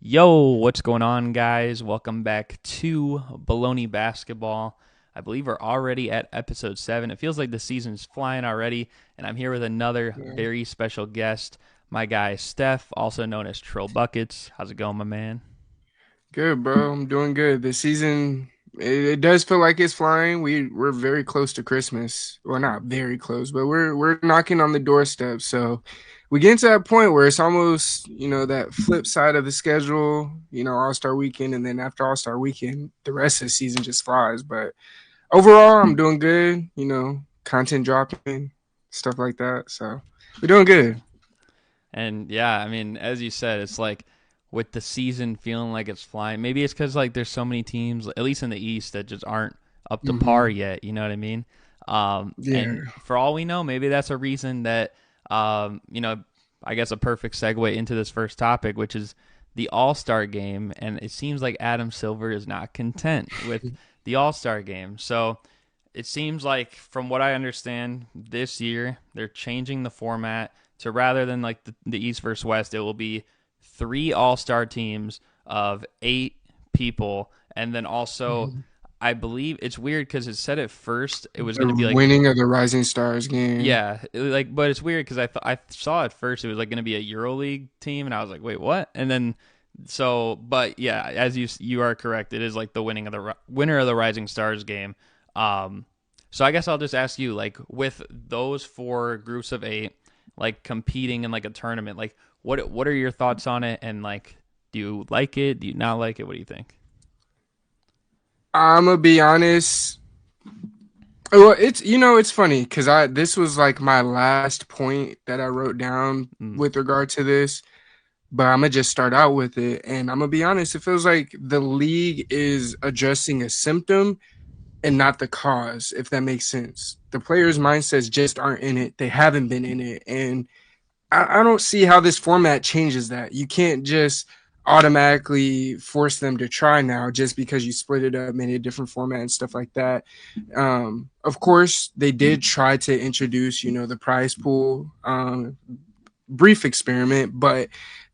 Yo, what's going on, guys? Welcome back to Bullony Basketball. I believe we're already at episode 7. It feels like the season's flying already, and I'm here with another Yeah. very special guest, my guy Steph, also known as Trill Buckets. How's it going, my man? Good, bro. I'm doing good. The season, it does feel like it's flying. We're very close to Christmas. Well, not very close, but we're knocking on the doorstep. So we get to that point where it's almost, that flip side of the schedule, All-Star weekend, and then after All-Star weekend, the rest of the season just flies. But overall, I'm doing good, content dropping, stuff like that. So we're doing good. And yeah, I mean, as you said, it's like with the season feeling like it's flying. Maybe it's because like there's so many teams, at least in the East, that just aren't up to par Hmm. yet. You know what I mean? And Yeah. for all we know, maybe that's a reason that I guess a perfect segue into this first topic, which is the All Star game. And it seems like Adam Silver is not content with the All Star game. So it seems like, from what I understand, this year they're changing the format to, rather than like the East versus West, it will be three All Star teams of 8 people, and then also Mhm. I believe it's weird because it said at first it was going to be The like, winning of the Rising Stars game. yeah, like, but it's weird because I saw at first it was like going to be a EuroLeague team, and I was like, wait, what? And then but yeah, as you are correct, it is like the winner of the Rising Stars game. Um, so I guess I'll just ask you, like, with those four groups of 8, like competing in like a tournament, like what are your thoughts on it? And like, do you like it? Do you not like it? What do you think? I'm gonna be honest. Well, it's funny because I this was like my last point that I wrote down Mm, with regard to this, but I'm gonna just start out with it, and I'm gonna be honest. It feels like the league is addressing a symptom and not the cause, if that makes sense. The players' mindsets just aren't in it. They haven't been in it, and I don't see how this format changes that. You can't just automatically force them to try now just because you split it up, made a different format and stuff like that. Of course, they did try to introduce, the prize pool, brief experiment, but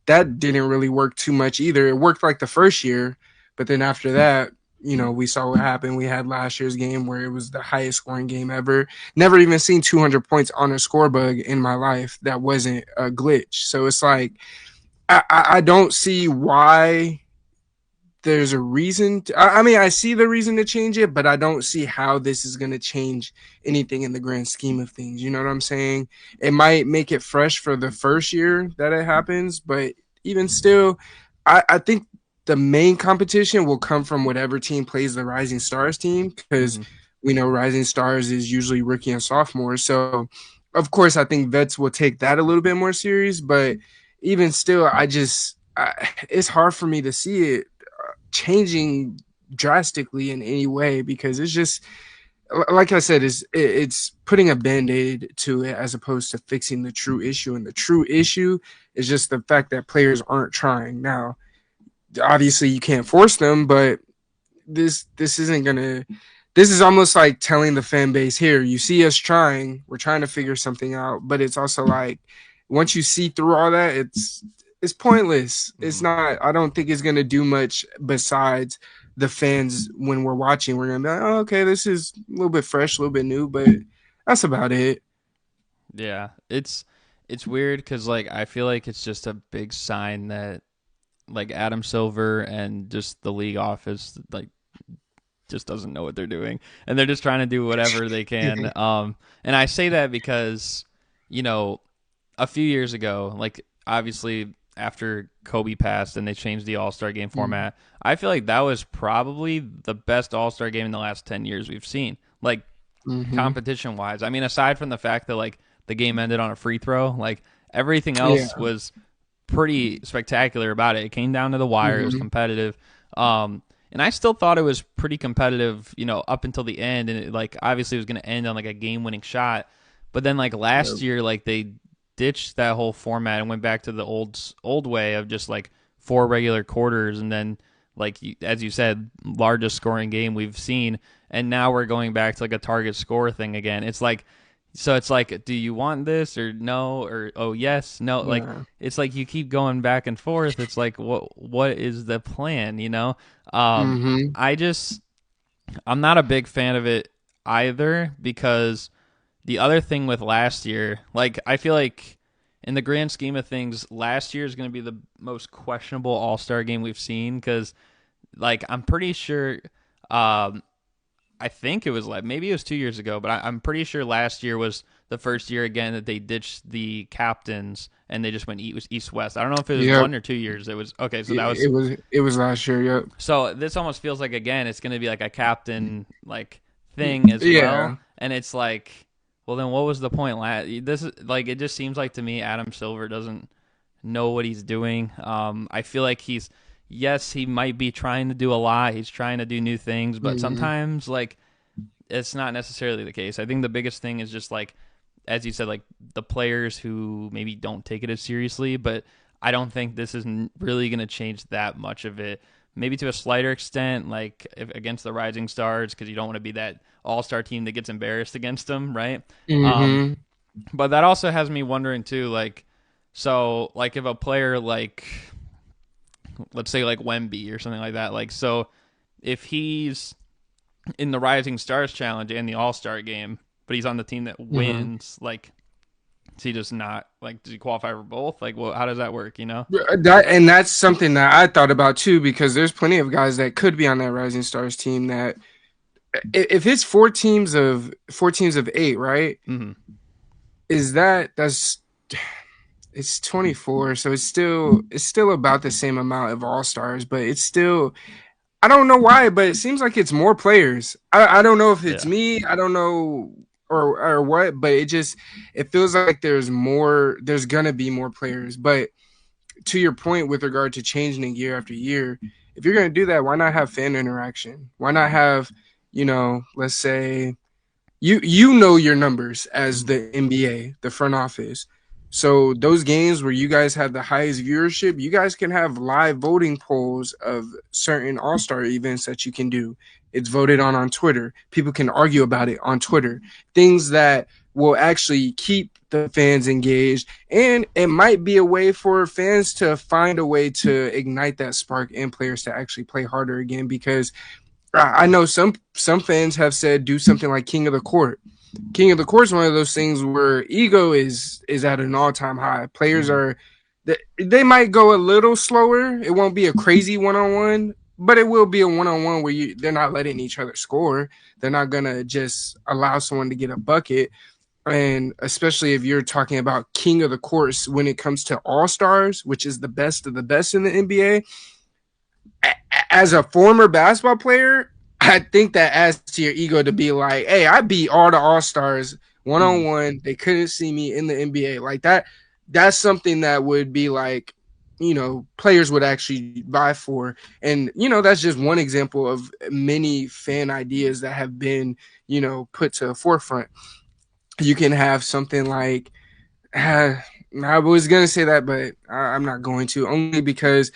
that didn't really work too much either. It worked like the first year, but then after that, we saw what happened. We had last year's game where it was the highest scoring game ever. Never even seen 200 points on a score bug in my life. That wasn't a glitch. So it's like, I don't see why there's a reason I mean, I see the reason to change it, but I don't see how this is going to change anything in the grand scheme of things. You know what I'm saying? It might make it fresh for the first year that it happens, but even still, I think the main competition will come from whatever team plays the Rising Stars team, because mm-hmm. we know Rising Stars is usually rookie and sophomore. So of course I think vets will take that a little bit more serious, but even still, it's hard for me to see it changing drastically in any way, because it's just, like I said, it's putting a band-aid to it as opposed to fixing the true issue. And the true issue is just the fact that players aren't trying. Now, obviously you can't force them, but this isn't gonna this is almost like telling the fan base, here, you see us trying, we're trying to figure something out. But it's also like, once you see through all that, it's pointless. It's Mm-hmm. not, I don't think it's gonna do much besides the fans. When we're watching, we're gonna be like, oh, okay, this is a little bit fresh, a little bit new, but that's about it. Yeah, it's weird because like I feel like it's just a big sign that like Adam Silver and just the league office like just doesn't know what they're doing, and they're just trying to do whatever they can. And I say that because, you know, a few years ago, like obviously after Kobe passed and they changed the All Star game format, I feel like that was probably the best All Star game in the last 10 years we've seen. Like, Mm-hmm. competition wise, I mean, aside from the fact that like the game ended on a free throw, like everything Yeah. else was pretty spectacular about it. It came down to the wire. It was Mm-hmm. competitive. And I still thought it was pretty competitive, up until the end. And it, like, obviously, it was going to end on like a game-winning shot. But then, like last year, like they ditched that whole format and went back to the old way of just like 4 regular quarters, and then like as you said, largest scoring game we've seen. And now we're going back to like a target score thing again. It's like So it's like, do you want this or no, or oh yes, no? Like Yeah. it's like you keep going back and forth. It's like what is the plan? Um, Mm-hmm. I just I'm not a big fan of it either because the other thing with last year, like I feel like in the grand scheme of things, last year is going to be the most questionable All Star game we've seen because like I'm pretty sure. Um, I think it was like maybe it was 2 years ago, but I'm pretty sure last year was the first year again that they ditched the captains and they just went east west. I don't know if it was Yep. 1 or 2 years. It was okay. So that It, was it was it was last year. Yep. so this almost feels like again it's going to be like a captain like thing as well, Yeah. and it's like, well then what was the point? This is like it just seems like to me Adam Silver doesn't know what he's doing. I feel like yes he might be trying to do a lot. He's trying to do new things, but Mm-hmm. sometimes like it's not necessarily the case. I think the biggest thing is just like, as you said, like the players who maybe don't take it as seriously. But I don't think this is really going to change that much of it. Maybe to a slighter extent, like against the Rising Stars, because you don't want to be that all-star team that gets embarrassed against them, right? Um, Mm-hmm. but that also has me wondering too, like, so like if a player like, let's say like Wemby or something like that, like so if he's in the Rising Stars Challenge and the All Star game, but he's on the team that Mm-hmm. wins. Like, is he just not like? Does he qualify for both? Like, well, how does that work? That's something that I thought about too, because there's plenty of guys that could be on that Rising Stars team that if it's four teams of eight, right? Mm-hmm. Is that's it's 24, so it's still about the same amount of all stars, but it's still I don't know why, but it seems like it's more players. I don't know if it's Yeah. me, I don't know or what, but it feels like there's gonna be more players. But to your point with regard to changing it year after year, if you're gonna do that, why not have fan interaction? Why not have, let's say you know your numbers as Mm-hmm. the NBA, the front office. So those games where you guys have the highest viewership, you guys can have live voting polls of certain all-star events that you can do. It's voted on Twitter. People can argue about it on Twitter. Things that will actually keep the fans engaged, and it might be a way for fans to find a way to ignite that spark and players to actually play harder again, because I know some fans have said do something like King of the Court. King of the Court is one of those things where ego is at an all time high. Players Mm-hmm. are they might go a little slower. It won't be a crazy one on one, but it will be a one on one where they're not letting each other score. They're not gonna just allow someone to get a bucket. And especially if you're talking about King of the Courts when it comes to All Stars, which is the best of the best in the NBA, as a former basketball player, I think that adds to your ego to be like, hey, I beat all the all stars one Mm-hmm. on one. They couldn't see me in the NBA. Like that, that's something that would be like, players would actually buy for. And, that's just one example of many fan ideas that have been, put to the forefront. You can have something like, I was going to say that, but I'm not going to, only because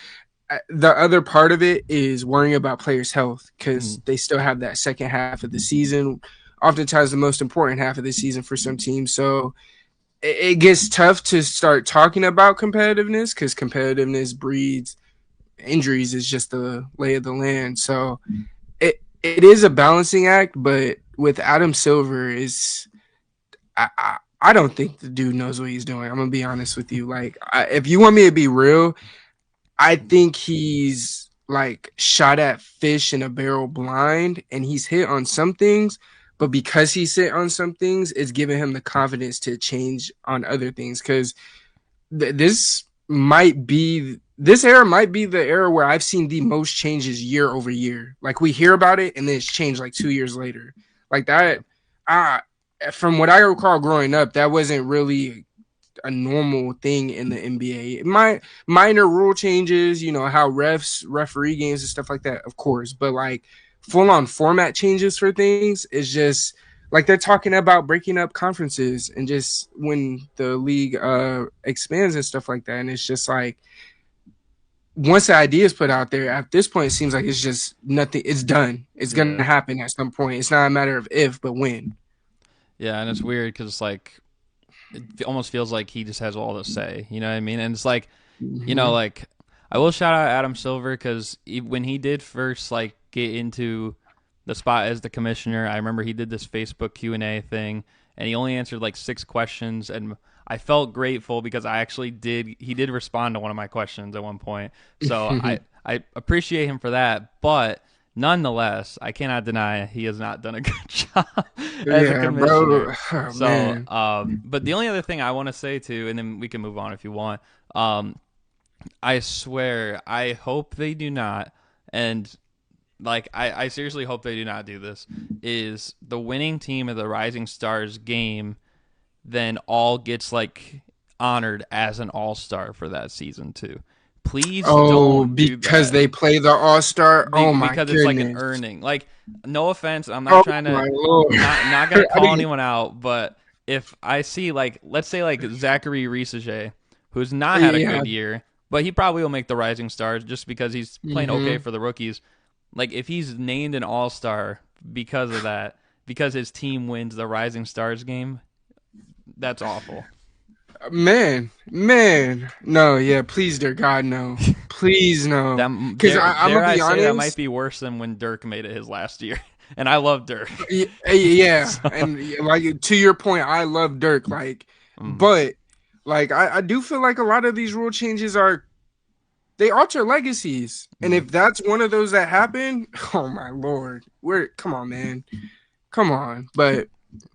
the other part of it is worrying about players' health, Mm-hmm. because they still have that second half of the season, oftentimes the most important half of the season for some teams. So it gets tough to start talking about competitiveness, because competitiveness breeds injuries, is just the lay of the land. So it is a balancing act, but with Adam Silver is I don't think the dude knows what he's doing. I'm gonna be honest with you. Like, if you want me to be real, I think he's like shot at fish in a barrel blind, and he's hit on some things, but because he's hit on some things, it's giving him the confidence to change on other things. Because this era might be the era where I've seen the most changes year over year. Like, we hear about it and then it's changed like 2 years later. Like Yeah. that, uh, from what I recall growing up, that wasn't really a normal thing in the NBA. Minor rule changes, how referee games and stuff like that, of course, but like full on format changes for things is just like they're talking about breaking up conferences and just when the league expands and stuff like that. And it's just like once the idea is put out there, at this point, it seems like it's just nothing. It's done. It's gonna Yeah. happen at some point. It's not a matter of if, but when. Yeah, and it's weird because like it almost feels like he just has all the say. You know what I mean? And it's like, Hmm. like I will shout out Adam Silver because when he did first like get into the spot as the commissioner, I remember he did this Facebook Q&A thing, and he only answered like 6 questions, and I felt grateful because I actually did. He did respond to one of my questions at one point, so I appreciate him for that. But nonetheless, I cannot deny he has not done a good job as a Yeah, commissioner. bro. Oh, So, man. but the only other thing I want to say too, and then we can move on if you want. Um, I swear, I hope they do not, and like I seriously hope they do not do this. Is the winning team of the Rising Stars game then all gets like honored as an all-star for that season too? Please Oh, don't do because that they play the All-Star. Oh my because it's like an goodness. earning. Like, no offense, I'm not Oh trying to my Lord. not gonna I call mean, anyone out, but if I see like let's say like Zachary Risager, who's not had a yeah. good year, but he probably will make the Rising Stars just because he's playing okay Hmm. for the rookies. Like if he's named an All Star because of that, because his team wins the Rising Stars game, that's awful. Man. No, yeah, please, dear God, no. Please, no. That Because I'm dare gonna I be say that might honest. be worse than when Dirk made it his last year, and I love Dirk. Yeah, So, and like to your point, I love Dirk. Like, mm, but like I do feel like a lot of these rule changes are they alter legacies, and mm. if that's one of those that happen, oh my Lord, we're come on, man, come on. But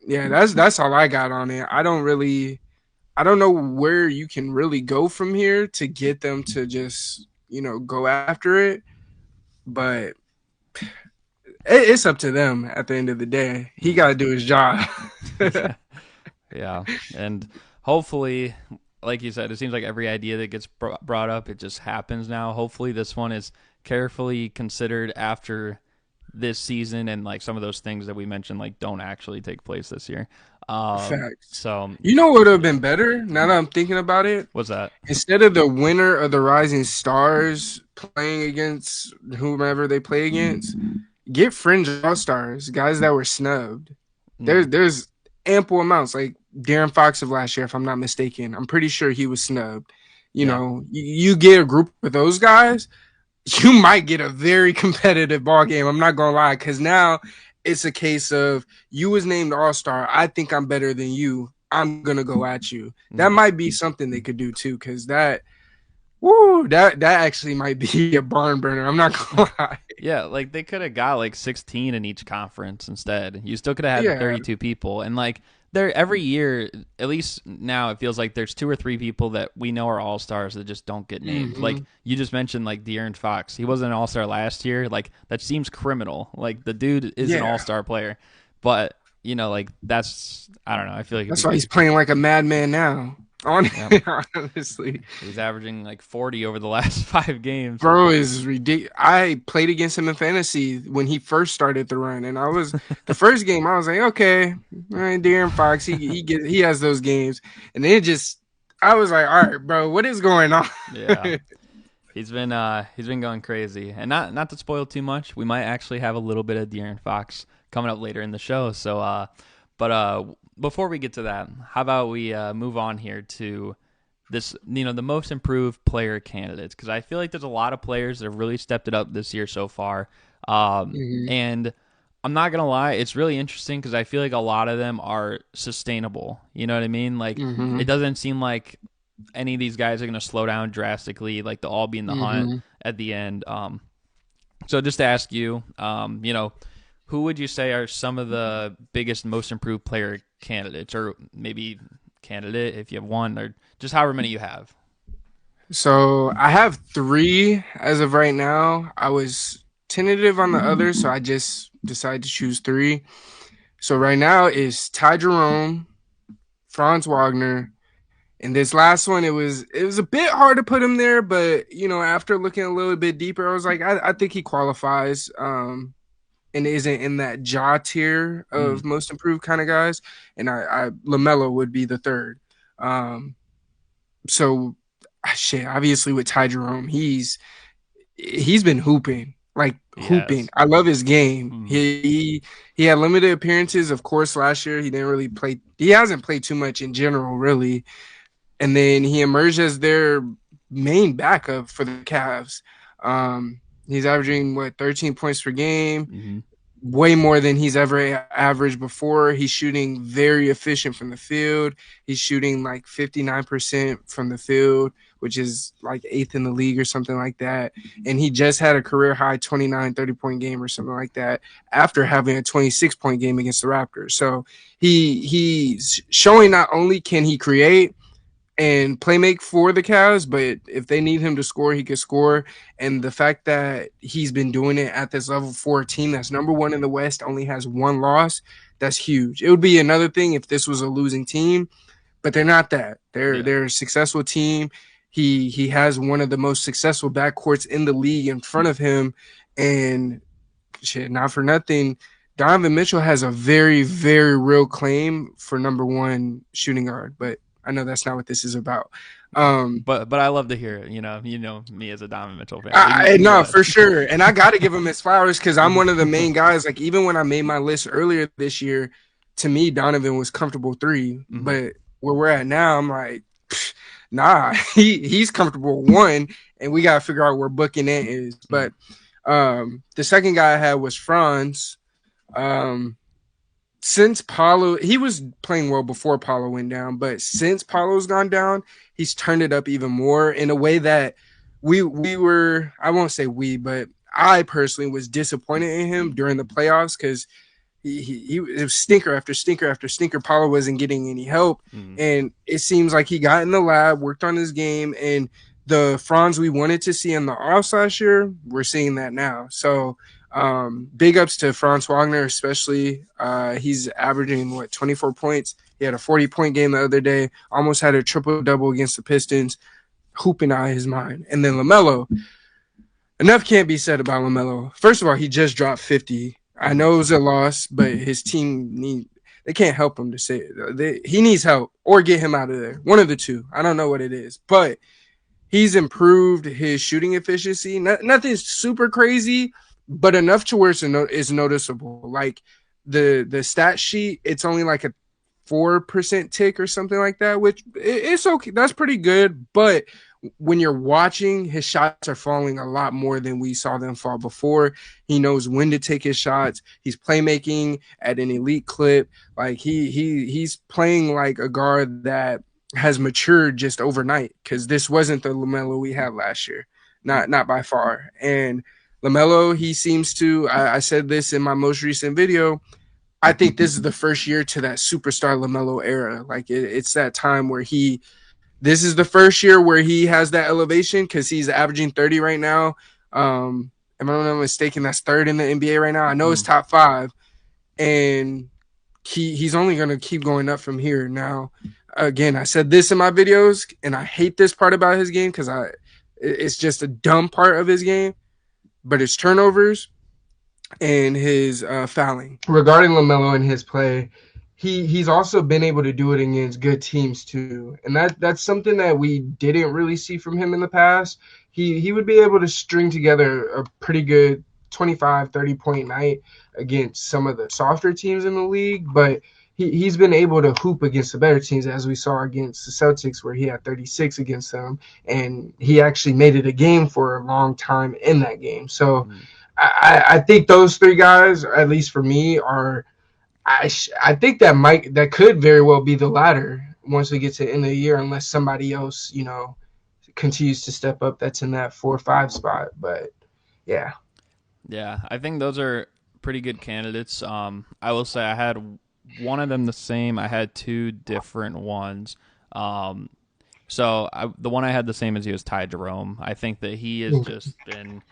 yeah, that's all I got on it. I don't know where you can really go from here to get them to just go after it, but it's up to them at the end of the day. He got to do his job. Yeah. Yeah, and hopefully, like you said, it seems like every idea that gets brought up, it just happens now. Hopefully, this one is carefully considered after this season, and like some of those things that we mentioned, like don't actually take place this year. Facts. So You know what would have yeah, been better now that I'm thinking about it? what's that? Instead of the winner of the Rising Stars playing against whomever they play against, get fringe all stars, guys that were snubbed. Mm, There's ample amounts like Darren Fox of last year, if I'm not mistaken. I'm pretty sure he was snubbed. yeah, You get a group of those guys, you might get a very competitive ball game. I'm not gonna lie, because now it's a case of you was named All Star. I think I'm better than you. I'm gonna go at you. That mm, might be something they could do too, because that actually might be a barn burner. I'm not gonna lie. yeah. Like they could have got like 16 in each conference instead. You still could have had Yeah. 32 people, and like there every year, at least now it feels like there's 2 or 3 people that we know are all stars that just don't get named. Hmm. Like you just mentioned, like De'Aaron Fox, he wasn't an all star last year. Like that seems criminal. Like the dude is an all Yeah. star player, but like that's I don't know. I feel like it'd That's be why he's playing like a madman now. yeah. Honestly, He's averaging like 40 over the last 5 games. bro is ridiculous. I played against him in fantasy when he first started the run, and I was the first game. I was like, okay, all right, De'Aaron Fox, he has those games, and then it just I was like, all right, bro, what is going on? Yeah. He's been going crazy, and not to spoil too much, we might actually have a little bit of De'Aaron Fox coming up later in the show. So, but before we get to that, how about we move on here to this, the most improved player candidates, because I feel like there's a lot of players that have really stepped it up this year so far, Mhm. and I'm not gonna lie, it's really interesting because I feel like a lot of them are sustainable. You know what I mean? Like it Mhm. doesn't seem like any of these guys are going to slow down drastically. Like they'll all be in the hunt Mhm. at the end. So just to ask you, who would you say are some of the biggest, most improved player candidates, or maybe candidate if you have one, or just however many you have? So I have three as of right now. I was tentative on the others, so I just decided to choose three. So right now is Ty Jerome, Franz Wagner, and this last one it was a bit hard to put him there, but after looking a little bit deeper, I was like, I think he qualifies, and isn't in that jaw tier Mm, of most improved kind of guys. And I Lamelo would be the third. Um, so shit, obviously with Ty Jerome, he's been hooping. like hooping. Yes. I love his game. Mm-hmm. He had limited appearances, of course. Last year, he didn't really play. He hasn't played too much in general, really. And then he emerged as their main backup for the Cavs. He's averaging 13 points per game, Mm-hmm. way more than he's ever averaged before. He's shooting very efficient from the field. He's shooting like 59% from the field, which is like eighth in the league or something like that. And he just had a career high 29, 30-point game or something like that after having a 26-point game against the Raptors. So he's showing not only can he create and play make for the Cavs, but if they need him to score, he can score. And the fact that he's been doing it at this level for a team that's number one in the West, only has one loss, that's huge. It would be another thing if this was a losing team, but they're not that. They're a successful team. He has one of the most successful backcourts in the league in front of him, and shit, not for nothing, Donovan Mitchell has a very, very real claim for number one shooting guard, but I know that's not what this is about. But I love to hear it. You know me as a Donovan Mitchell fan. So you go No, ahead. for sure. And I got to give him his flowers because I'm one of the main guys. Like, even when I made my list earlier this year, to me, Donovan was comfortable 3. Mm-hmm. But where we're at now, I'm like, nah, he's comfortable 1, and we got to figure out where Booking Ant is. But the second guy I had was Franz. Since Paulo, he was playing well before Paulo went down, but since Paulo's gone down, he's turned it up even more in a way that we were, I won't say we, but I personally was disappointed in him during the playoffs because it was stinker after stinker after stinker. Paulo wasn't getting any help, and it seems like he got in the lab, worked on his game, and the Franz we wanted to see in the offs last year, we're seeing that now. So big ups to Franz Wagner, especially. He's averaging 24 points. He had a 40-point game the other day, almost had a triple-double against the Pistons, hooping out of his mind. And then LaMelo, enough can't be said about LaMelo. First of all, he just dropped 50. I know it was a loss, but his team they can't help him to say it. He needs help or get him out of there. One of the two. I don't know what it is, but he's improved his shooting efficiency. Nothing super crazy, but enough to where it's noticeable. Like the stat sheet, it's only like a 4% tick or something like that, which it's okay. That's pretty good. But when you're watching, his shots are falling a lot more than we saw them fall before. He knows when to take his shots. He's playmaking at an elite clip. Like he's playing like a guard that has matured just overnight, because this wasn't the LaMelo we had last year. Not by far. And LaMelo, he seems to, I said this in my most recent video, I think this is the first year to that superstar LaMelo era. Like it's that time where this is the first year where he has that elevation, because he's averaging 30 right now. If I'm not mistaken, that's third in the NBA right now. I know it's top 5, and he's only going to keep going up from here. Now, again, I said this in my videos, and I hate this part about his game because it's just a dumb part of his game, but his turnovers and his fouling. Regarding LaMelo and his play, he's also been able to do it against good teams too, and that's something that we didn't really see from him in the past. He would be able to string together a pretty good 25, 30-point night against some of the softer teams in the league, but he's been able to hoop against the better teams, as we saw against the Celtics, where he had 36 against them, and he actually made it a game for a long time in that game. So I think those 3 guys, at least for me, are I think that could very well be the latter once we get to the end of the year, unless somebody else, continues to step up that's in that 4 or 5 spot. But yeah. Yeah, I think those are pretty good candidates. I will say I had one of them the same. I had 2 different ones. The one I had the same as you was Ty Jerome. I think that he has just been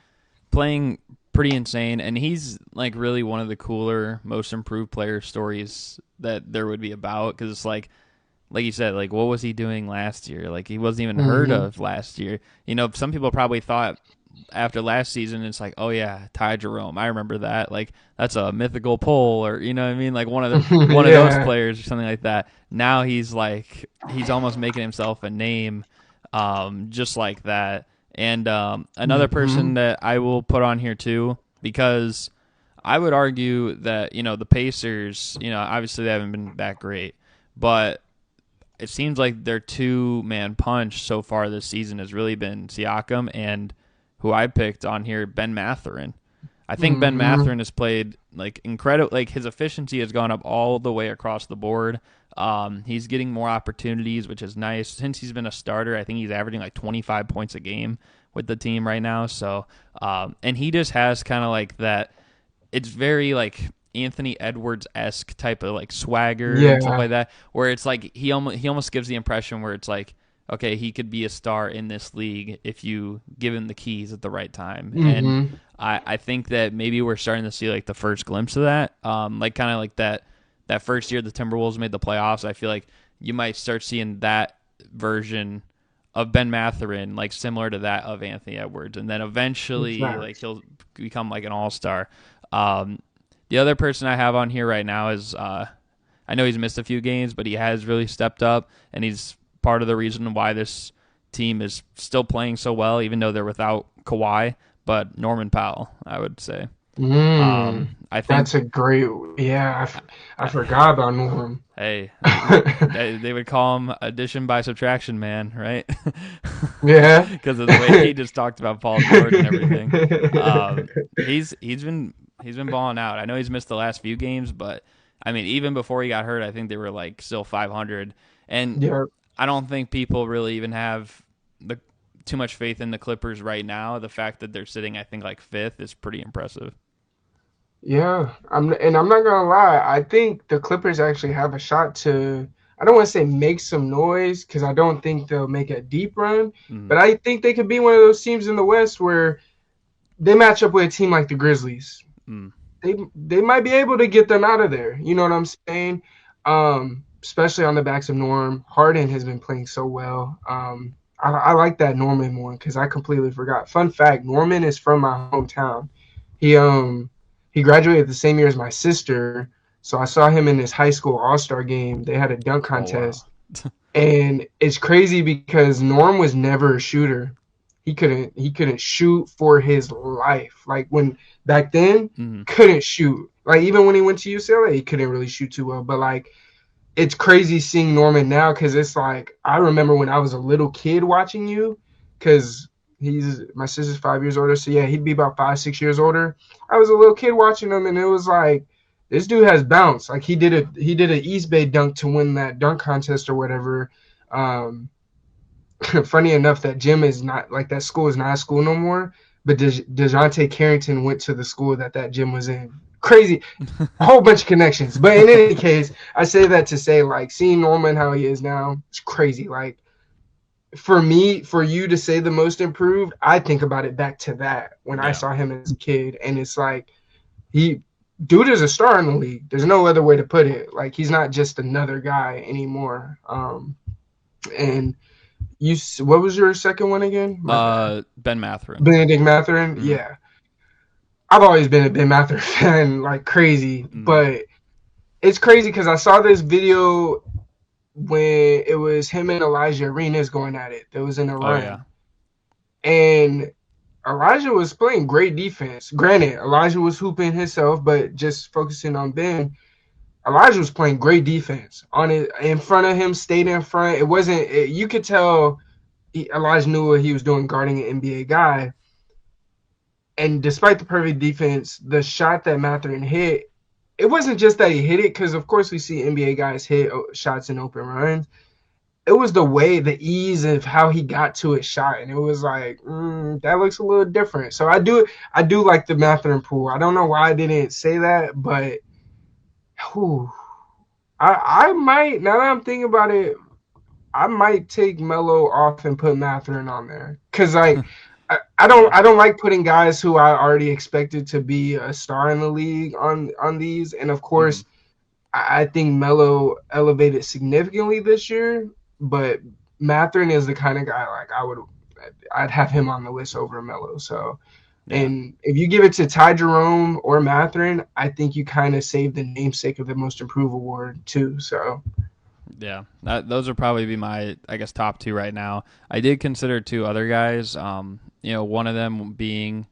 playing pretty insane, and he's like really one of the cooler, most improved player stories that there would be about, because it's like you said, like, what was he doing last year? Like, he wasn't even heard of last year. Some people probably thought after last season, it's like, oh yeah, Ty Jerome, I remember that. Like, that's a mythical pull, or what I mean, like one of those players or something like that. Now he's almost making himself a name, just like that. And another Mm-hmm. person that I will put on here too, because I would argue that the Pacers, obviously they haven't been that great, but it seems like their two-man punch so far this season has really been Siakam and who I picked on here, Ben Mathurin. I think Ben Mm-hmm. Mathurin has played like incredible. Like his efficiency has gone up all the way across the board. He's getting more opportunities, which is nice. Since he's been a starter, I think he's averaging like 25 points a game with the team right now. So, and he just has kind of like that. It's very like Anthony Edwards esque type of like swagger and stuff Yeah. like that, where it's like he almost gives the impression where it's like, okay, he could be a star in this league if you give him the keys at the right time. And Mm-hmm. I think that maybe we're starting to see like the first glimpse of that. Like kind of like that first year the Timberwolves made the playoffs. I feel like you might start seeing that version of Ben Mathurin, like similar to that of Anthony Edwards, and then eventually like Facts. he'll become like an all-star. Um, the other person I have on here right now is I know he's missed a few games, but he has really stepped up, and he's part of the reason why this team is still playing so well, even though they're without Kawhi. But Norman Powell, I would say. I think That's a great. Yeah, I forgot about Norm. hey, they would call him addition by subtraction, man, right? Yeah. Because of the way he just talked about Paul George and everything. He's been balling out. I know he's missed the last few games, but I mean, even before he got hurt, I think they were like still 500, and Yeah. I don't think people really even have the too much faith in the Clippers right now. The fact that they're sitting, I think, like fifth is pretty impressive. Yeah, I'm not gonna lie. I think the Clippers actually have a shot to. I don't want to say make some noise because I don't think they'll make a deep run, Mm, but I think they could be one of those teams in the West where they match up with a team like the Grizzlies. mm, They might be able to get them out of there. You know what I'm saying? Especially on the backs of Norm. Harden has been playing so well. I like that Norman one because I completely forgot. Fun fact: Norman is from my hometown. He um he graduated the same year as my sister, so I saw him in his high school all-star game. They had a dunk oh wow. contest, and it's crazy because Norm was never a shooter. He couldn't shoot for his life. Like when back then, Mm, couldn't shoot. Like even when he went to UCLA, he couldn't really shoot too well. But like it's crazy seeing Norman now because it's like I remember when I was a little kid watching you because he's my sister's 5 years older. So yeah, he'd be about 5, 6 years older. I was a little kid watching him, and it was like this dude has bounce. Like he did an East Bay dunk to win that dunk contest or whatever. Um, Funny enough, that gym is not like that school is not a school no more. But Dejounte Carrington went to the school that gym was in. Crazy, a whole bunch of connections. But in any case, I say that to say like seeing Norman how he is now, it's crazy. Like for me, for you to say the most improved, I think about it back to that when I yeah, saw him as a kid, and it's like he dude is a star in the league. There's no other way to put it. Like he's not just another guy anymore. And you, what was your second one again? My bad. Ben Mathurin. Benedict Mathurin. Mm, Yeah, I've always been a Ben Mathurin fan, like crazy. mm. But it's crazy because I saw this video when it was him and Elijah Arenas going at it. That was in a Oh yeah, run, and Elijah was playing great defense. Granted, Elijah was hooping himself, but just focusing on Ben, Elijah was playing great defense on it in front of him, stayed in front. It wasn't. You could tell Elijah knew what he was doing guarding an NBA guy. And despite the perfect defense, the shot that Mathurin hit, it wasn't just that he hit it because of course we see NBA guys hit shots in open runs. It was the way, the ease of how he got to his shot, and it was like that looks a little different. So I do like the Mathurin pool. I don't know why I didn't say that, but whew, I might now that I'm thinking about it, I might take Melo off and put Mathurin on there because like I don't yeah, I don't like putting guys who I already expected to be a star in the league on these, and of mm, course I think Melo elevated significantly this year, but Mathurin is the kind of guy like I'd have him on the list over Melo. So, yeah. and if you give it to Ty Jerome or Mathurin, I think you kind of save the namesake of the Most Improved award too. So, Yeah, those would probably be my, I guess, top two right now. I did consider two other guys. One of them being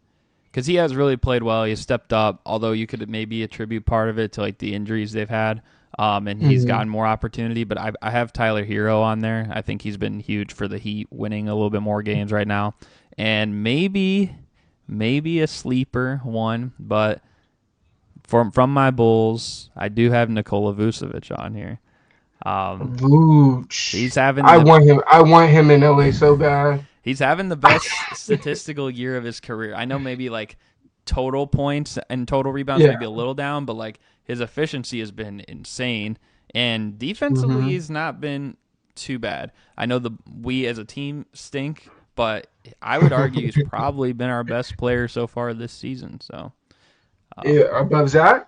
because he has really played well. He stepped up, although you could maybe attribute part of it to like the injuries they've had, and he's Mm-hmm. gotten more opportunity. But I have Tyler Hero on there. I think he's been huge for the Heat, winning a little bit more games right now, and maybe a sleeper one, but from my Bulls, I do have Nikola Vucevic on here. Um, Vooch. he's having the I want him in LA so bad. he's having the best statistical year of his career. I know maybe like total points and total rebounds Yeah. maybe a little down, but like his efficiency has been insane, and defensively Hmm. he's not been too bad. I know we as a team stink, but I would argue he's probably been our best player so far this season. So Yeah, above Zach.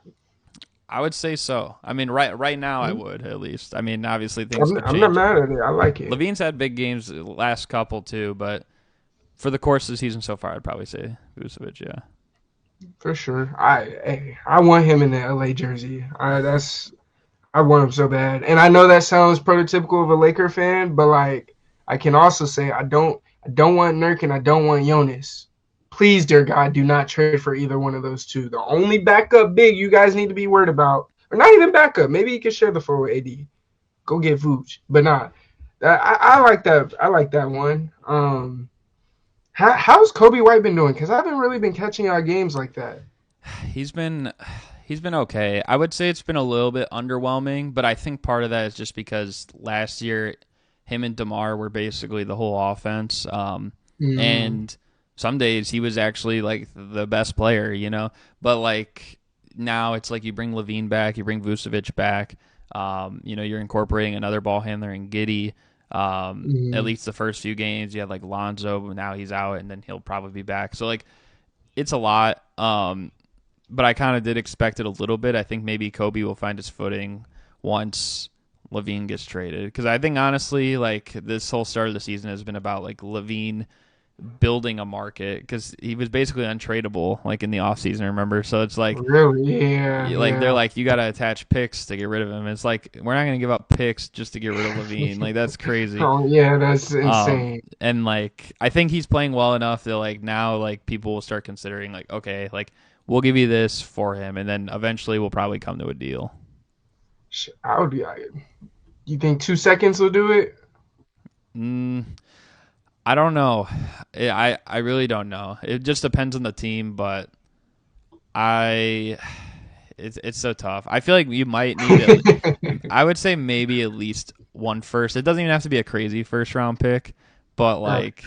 I would say so. I mean, right now I would at least. I mean, obviously things could I'm not change. mad at it. I like it Levine's had big games the last couple too, but for the course of the season so far, I'd probably say Vucevic. Yeah, for sure. I want him in the LA jersey. I want him so bad. And I know that sounds prototypical of a Laker fan, but like I can also say I don't want Nurk and I don't want Jonas. Please, dear God, do not trade for either one of those two. The only backup big you guys need to be worried about, or not even backup, maybe you can share the floor with AD. Go get Vooch, but not. I like that. I like that one. How's Kobe White been doing? Because I haven't really been catching our games like that. he's been he's been okay. I would say it's been a little bit underwhelming, but I think part of that is just because last year him and DeMar were basically the whole offense, Mm, and some days he was actually like the best player, But like now it's like you bring Levine back, you bring Vucevic back. You're incorporating another ball handler in Giddy. At mm. least the first few games, you had like Lonzo, but now he's out, and then he'll probably be back. So like, it's a lot. But I kind of did expect it a little bit. I think maybe Kobe will find his footing once Levine gets traded, because I think honestly, like this whole start of the season has been about like Levine building a market because he was basically untradeable like in the offseason, remember? So it's Really? Yeah, like they're yeah. like you got to attach picks to get rid of him. It's like we're not going to give up picks just to get rid of Levine. Like that's crazy. Oh, yeah, that's insane. And like I think he's playing well enough that like now like people will start considering like okay, like we'll give you this for him, and then eventually we'll probably come to a deal. I would be. You think 2 seconds will do it? Mm, I don't know. I really don't know. It just depends on the team, but I it's so tough. I feel like you might need it. I would say maybe at least one first. It doesn't even have to be a crazy first round pick, but Uh, like,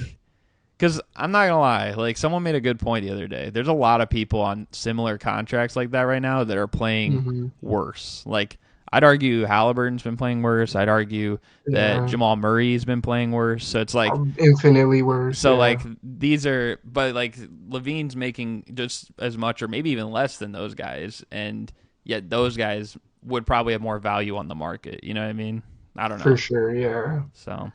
because I'm not gonna lie, like someone made a good point the other day. There's a lot of people on similar contracts like that right now that are playing mhm. worse. Like I'd argue Halliburton's been playing worse. I'd argue that Yeah, Jamal Murray's been playing worse. So it's like infinitely worse. so Yeah, like these are, but like Levine's making just as much or maybe even less than those guys, and yet those guys would probably have more value on the market. You know what I mean? I don't for know. sure. Yeah, So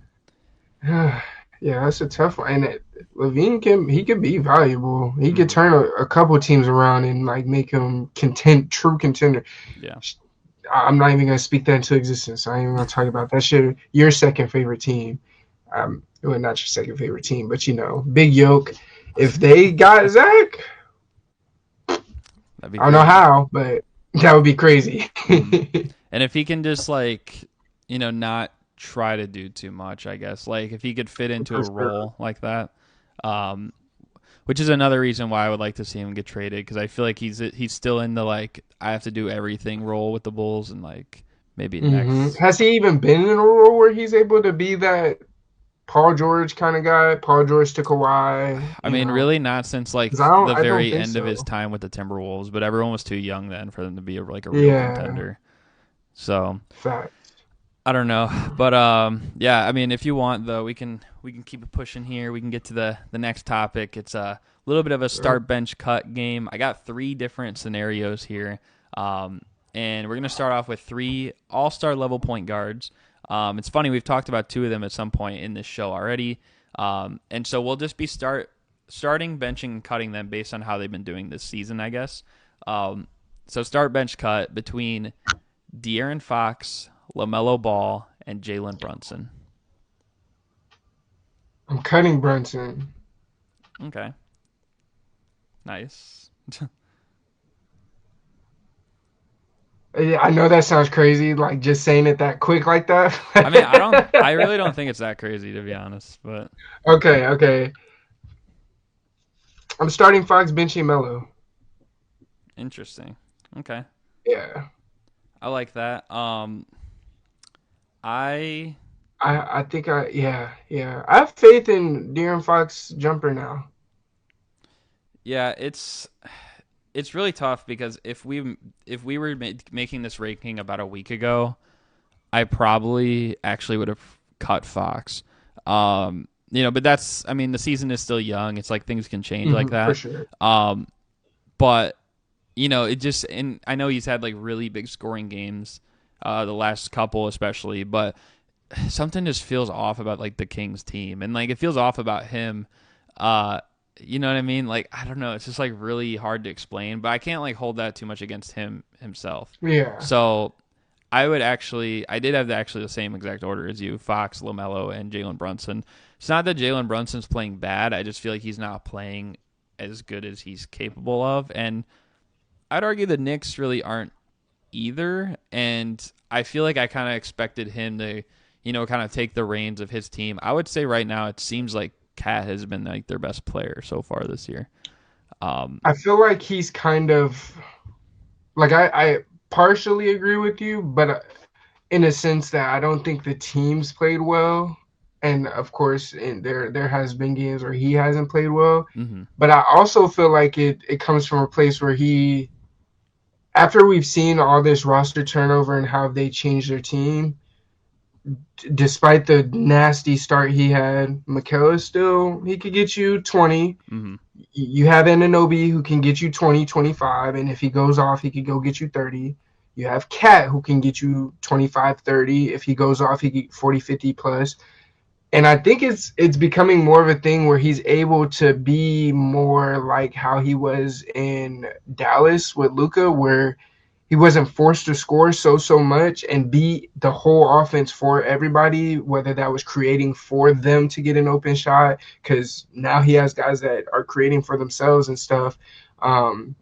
yeah, that's a tough one. And Levine can be valuable. He could mhm. turn a couple teams around and like make him true contender. Yeah, I'm not even gonna speak that into existence. I ain't even gonna talk about that shit. Your second favorite team. Well, not your second favorite team, but Big Yoke. If they got Zach, that'd be I don't know crazy. how, but that would be crazy. Mhm. And if he can just like not try to do too much, I guess like if he could fit into For a sure. role like that, um, which is another reason why I would like to see him get traded because I feel like he's still in the like I have to do everything role with the Bulls and like maybe next. Has he even been in a role where he's able to be that Paul George kind of guy? Paul George to Kawhi, I mean, really not since like 'Cause the I don't very think end of his so. time with the Timberwolves, but everyone was too young then for them to be like a real Yeah, contender. So fact. I don't know, but yeah. I mean, if you want though, we can keep it pushing here. We can get to the next topic. It's a little bit of a start bench cut game. I got three different scenarios here, and we're gonna start off with three all-star level point guards. It's funny we've talked about two of them at some point in this show already, and so we'll just be starting benching and cutting them based on how they've been doing this season, I guess. So start bench cut between De'Aaron Fox, LaMelo Ball, and Jalen Brunson. I'm cutting Brunson. Okay, nice. I know that sounds crazy, like just saying it that quick like that. I mean, I really don't think it's that crazy to be honest, but Okay, okay. I'm starting Fox, benching Melo. interesting. Okay, Yeah. I like that. I I think yeah. I have faith in De'Aaron Fox jumper now. yeah, it's really tough because if we were making this ranking about a week ago, I probably actually would have cut Fox. But that's I mean the season is still young. It's like things can change like For that. sure. But it just and I know he's had like really big scoring games, the last couple especially, but something just feels off about like the Kings team and like it feels off about him. You know what I mean? Like I don't know, it's just like really hard to explain, but I can't like hold that too much against him himself. Yeah. So I did have actually the same exact order as you: Fox, LaMelo, and Jalen Brunson. It's not that Jalen Brunson's playing bad. I just feel like he's not playing as good as he's capable of, and I'd argue the Knicks really aren't either. And I feel like I kind of expected him to, kind of take the reins of his team. I would say right now it seems like Cat has been like their best player so far this year. I feel like he's kind of like I partially agree with you, but in a sense that I don't think the teams played well. And of course, there has been games where he hasn't played well. Mm-hmm. But I also feel like it comes from a place where after we've seen all this roster turnover and how they changed their team, despite the nasty start he had, Mikal is still, he could get you 20. Mm-hmm. You have Anunoby who can get you 20, 25, and if he goes off, he could go get you 30. You have Cat who can get you 25, 30. If he goes off, he get 40, 50 plus. And I think it's becoming more of a thing where he's able to be more like how he was in Dallas with Luka, where he wasn't forced to score so much and be the whole offense for everybody, whether that was creating for them to get an open shot, because now he has guys that are creating for themselves and stuff. The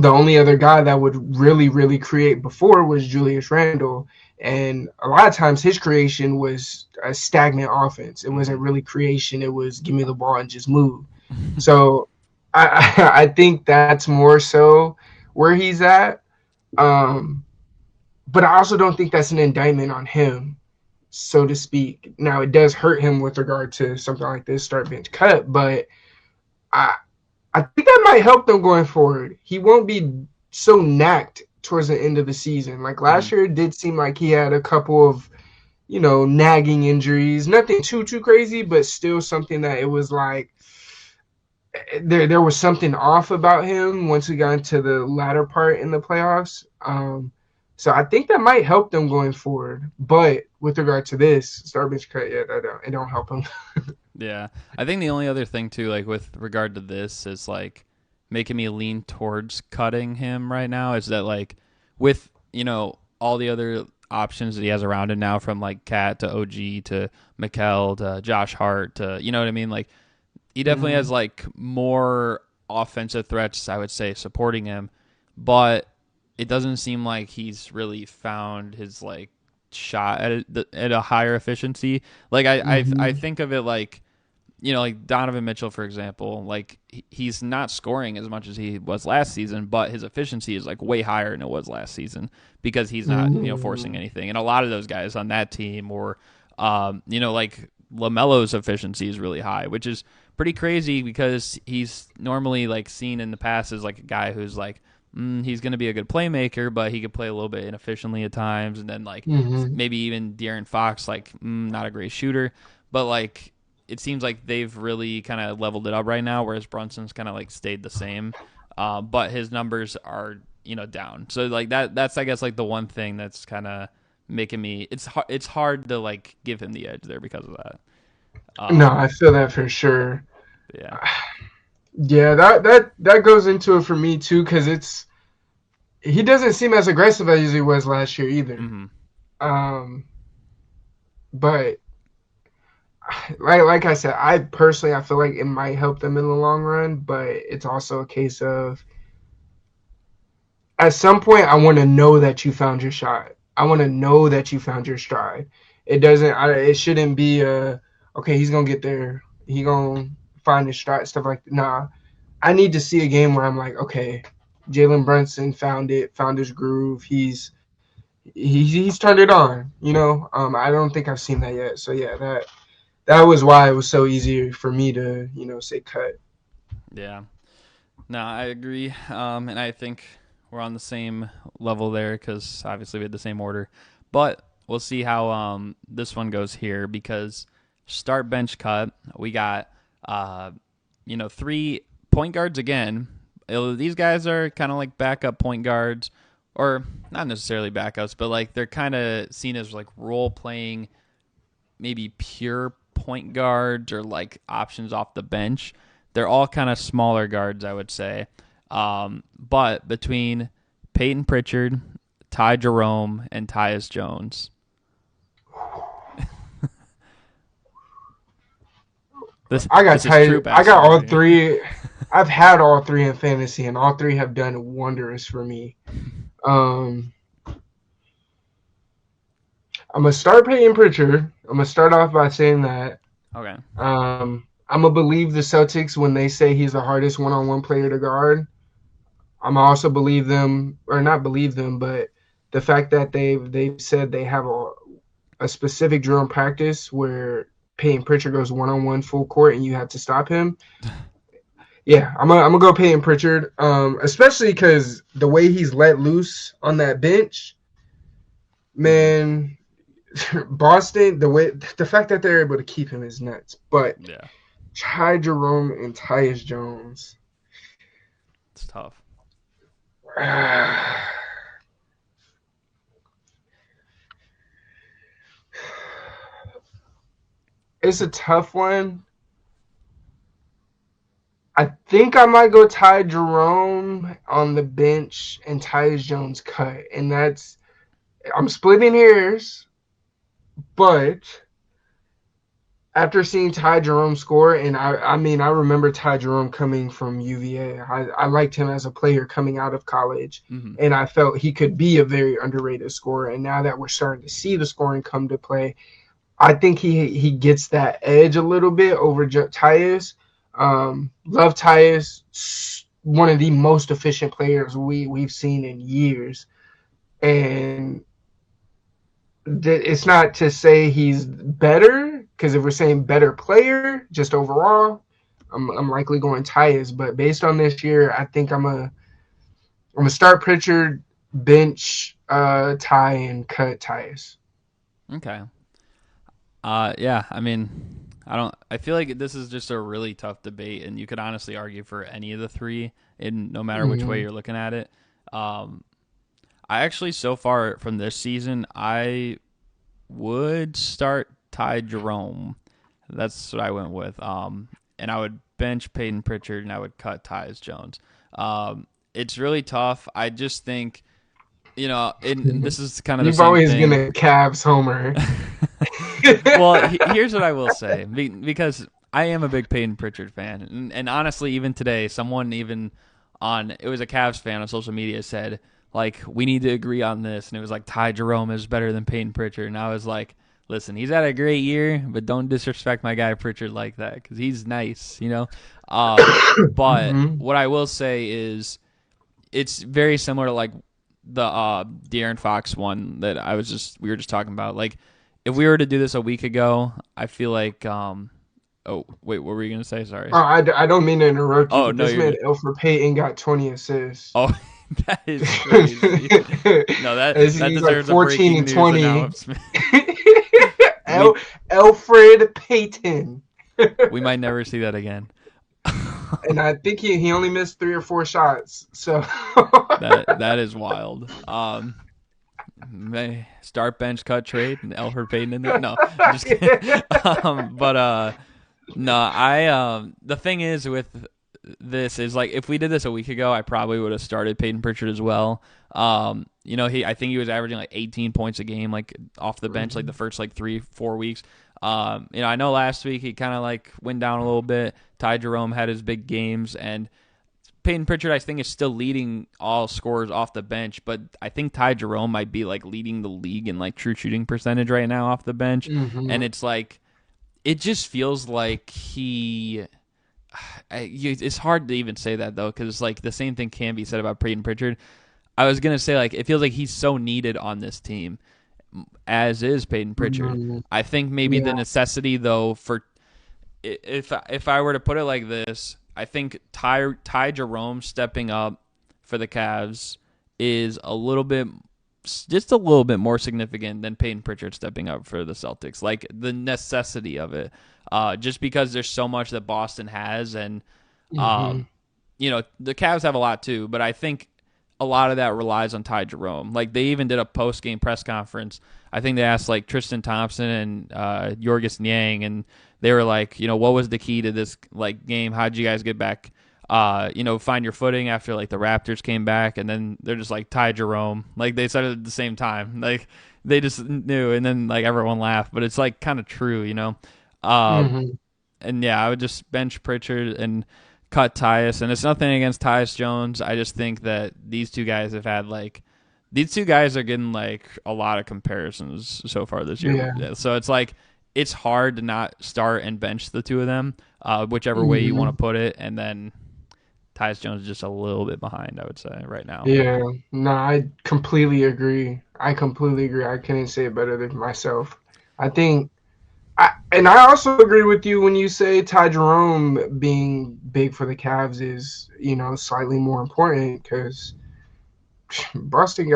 only other guy that would really create before was Julius Randle. And a lot of times his creation was a stagnant offense. It wasn't really creation. It was give me the ball and just move. So I think that's more so where he's at. But I also don't think that's an indictment on him, so to speak. Now, it does hurt him with regard to something like this, start bench cut, but I I think that might help them going forward. He won't be so knacked towards the end of the season. Like last year, it did seem like he had a couple of, nagging injuries. Nothing too crazy, but still something that it was like there was something off about him once we got into the latter part in the playoffs. So I think that might help them going forward. But with regard to this, start bench cut, yeah, it don't help him. Yeah. I think the only other thing too, like with regard to this, is like making me lean towards cutting him right now is that like with, all the other options that he has around him now, from like Cat to OG to Mikal to Josh Hart to, you know what I mean? Like he definitely has like more offensive threats, I would say, supporting him, but it doesn't seem like he's really found his like shot at a higher efficiency. Like I think of it like, like Donovan Mitchell, for example, like he's not scoring as much as he was last season, but his efficiency is like way higher than it was last season because he's not, forcing anything. And a lot of those guys on that team, or, like LaMelo's efficiency is really high, which is pretty crazy because he's normally like seen in the past as like a guy who's like, he's going to be a good playmaker, but he could play a little bit inefficiently at times. And then like maybe even De'Aaron Fox, like not a great shooter, but like, it seems like they've really kind of leveled it up right now, whereas Brunson's kind of like stayed the same, but his numbers are down. So like that's I guess like the one thing that's kind of making me it's hard to like give him the edge there because of that. No, I feel that for sure. Yeah, Yeah, that goes into it for me too, because he doesn't seem as aggressive as he was last year either. mm-hmm. But like I said, I personally I feel like it might help them in the long run, but it's also a case of at some point I want to know that you found your shot. I want to know that you found your stride. It doesn't. It shouldn't be okay. He's gonna get there. He gonna find his stride. Stuff like that. Nah. I need to see a game where I'm like, okay, Jalen Brunson found it, found his groove. He's turned it on. I don't think I've seen that yet. So yeah, that was why it was so easy for me to say cut. Yeah. No, I agree. And I think we're on the same level there because obviously we had the same order. But we'll see how this one goes here because start bench cut. We got 3 point guards again. These guys are kind of like backup point guards, or not necessarily backups, but like they're kind of seen as like role playing, maybe pure point guards or like options off the bench. They're all kind of smaller guards, I would say. But between Peyton Pritchard, Ty Jerome, and Tyus Jones, this is true I got basketball all here. three. I've had all three in fantasy, and all three have done wondrous for me. Um, I'm gonna start Peyton Pritchard. I'm gonna start off by saying that. Okay. I'm gonna believe the Celtics when they say he's the hardest one-on-one player to guard. I'm gonna also believe them, or not believe them, but the fact that they've said they have a specific drill in practice where Peyton Pritchard goes one-on-one full court and you have to stop him. Yeah, I'm gonna go Peyton Pritchard, especially because the way he's let loose on that bench, man. Boston, the fact that they're able to keep him is nuts. But Yeah, Ty Jerome and Tyus Jones, it's tough. it's a tough one. I think I might go Ty Jerome on the bench and Tyus Jones cut, and I'm splitting hairs, but after seeing Ty Jerome score, and I mean, I remember Ty Jerome coming from UVA. I liked him as a player coming out of college, and I felt he could be a very underrated scorer. And now that we're starting to see the scoring come to play, I think he gets that edge a little bit over Tyus. Love Tyus, one of the most efficient players we've seen in years, and it's not to say he's better, because if we're saying better player just overall, I'm likely going Tyus. But based on this year, I think I'm gonna start Pritchard, bench Ty, and cut Tyus. Okay. Yeah, I mean, I feel like this is just a really tough debate, and you could honestly argue for any of the three, in no matter which way you're looking at it. I actually, so far from this season, I would start Ty Jerome. That's what I went with. And I would bench Peyton Pritchard, and I would cut Tyus Jones. It's really tough. I just think, and this is kind of the You've same always thing. been a Cavs homer. Well, here's what I will say, because I am a big Peyton Pritchard fan, and honestly, even today, someone even it was a Cavs fan on social media said, like, we need to agree on this, and it was like Ty Jerome is better than Peyton Pritchard, and I was like, listen, he's had a great year, but don't disrespect my guy Pritchard like that, because he's nice, But what I will say is, it's very similar to like the De'Aaron Fox one that we were just talking about. Like, if we were to do this a week ago, I feel like oh wait, what were you gonna say? Sorry. Oh, I don't mean to interrupt you, Oh but no, this you're man good. Elfrid Payton got 20 assists. Oh, that is crazy. No, that He's like deserves a 14 breaking and news 20. announcement. we Elfrid Payton. we might never see that again. And I think he only missed 3 or 4 shots. So that is wild. May start bench cut trade and Elfrid Payton in there. No, I'm just kidding. But no, I the thing is with this is like if we did this a week ago, I probably would have started Peyton Pritchard as well. I think he was averaging like 18 points a game, like off the bench, like the first like 3-4 weeks. I know last week he kind of like went down a little bit. Ty Jerome had his big games, and Peyton Pritchard, I think, is still leading all scorers off the bench, but I think Ty Jerome might be like leading the league in like true shooting percentage right now off the bench, and it's like it just feels like it's hard to even say that though, because like the same thing can be said about Peyton Pritchard. I was gonna say like it feels like he's so needed on this team, as is Peyton Pritchard. I think maybe the necessity though for if I were to put it like this, I think Ty Jerome stepping up for the Cavs is just a little bit more significant than Peyton Pritchard stepping up for the Celtics. Like the necessity of it, just because there's so much that Boston has, and the Cavs have a lot too. But I think a lot of that relies on Ty Jerome. Like they even did a post game press conference. I think they asked like Tristan Thompson and Yorgis Niang, and they were like, what was the key to this like game? How'd you guys get back? Find your footing after like the Raptors came back, and then they're just like Ty Jerome. Like they said it at the same time. Like they just knew, and then like everyone laughed, but it's like kind of true, And yeah, I would just bench Pritchard and cut Tyus, and it's nothing against Tyus Jones. I just think that these two guys are getting like a lot of comparisons so far this year. Yeah. So it's like it's hard to not start and bench the two of them, whichever way you want to put it, and then Tyus Jones is just a little bit behind, I would say, right now. Yeah, no, I completely agree. I couldn't say it better than myself. And I also agree with you when you say Ty Jerome being big for the Cavs is, slightly more important because Boston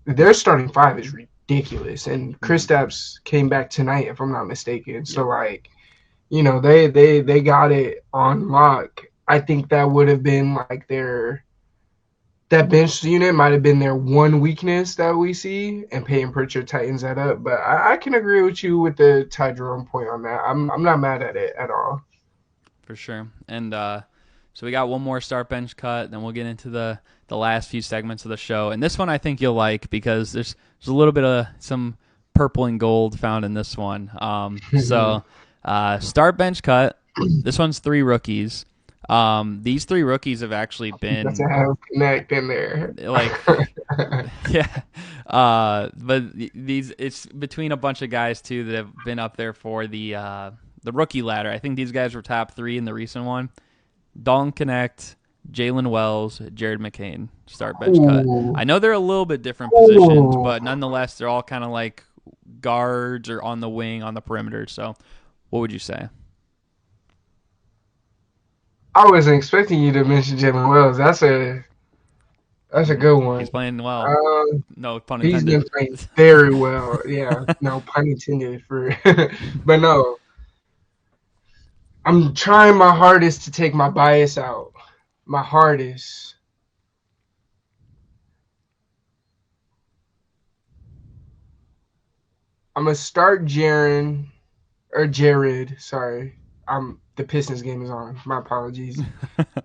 their starting five is ridiculous, and Kristaps came back tonight, if I'm not mistaken. So they got it on lock. I think that would have been like that bench unit might have been their one weakness that we see, and Peyton Pritchard tightens that up. But I can agree with you with the Ty Jerome point on that. I'm not mad at it at all. For sure. And so we got one more start bench cut, then we'll get into the last few segments of the show. And this one I think you'll like because there's a little bit of some purple and gold found in this one. Start bench cut. This one's 3 rookies. These 3 rookies have actually been that's a have connect in there. Like yeah. But it's between a bunch of guys too that have been up there for the rookie ladder. I think these guys were top 3 in the recent one. Dalton Connect, Jalen Wells, Jared McCain, start bench cut. I know they're a little bit different positions, but nonetheless they're all kind of like guards or on the wing, on the perimeter. So what would you say? I wasn't expecting you to mention Jalen Wells. That's a good one. He's playing well. No pun intended. He's been playing very well. Yeah, no pun intended but no. I'm trying my hardest to take my bias out. My hardest. I'm gonna start Jared. Sorry, the Pistons game is on. My apologies.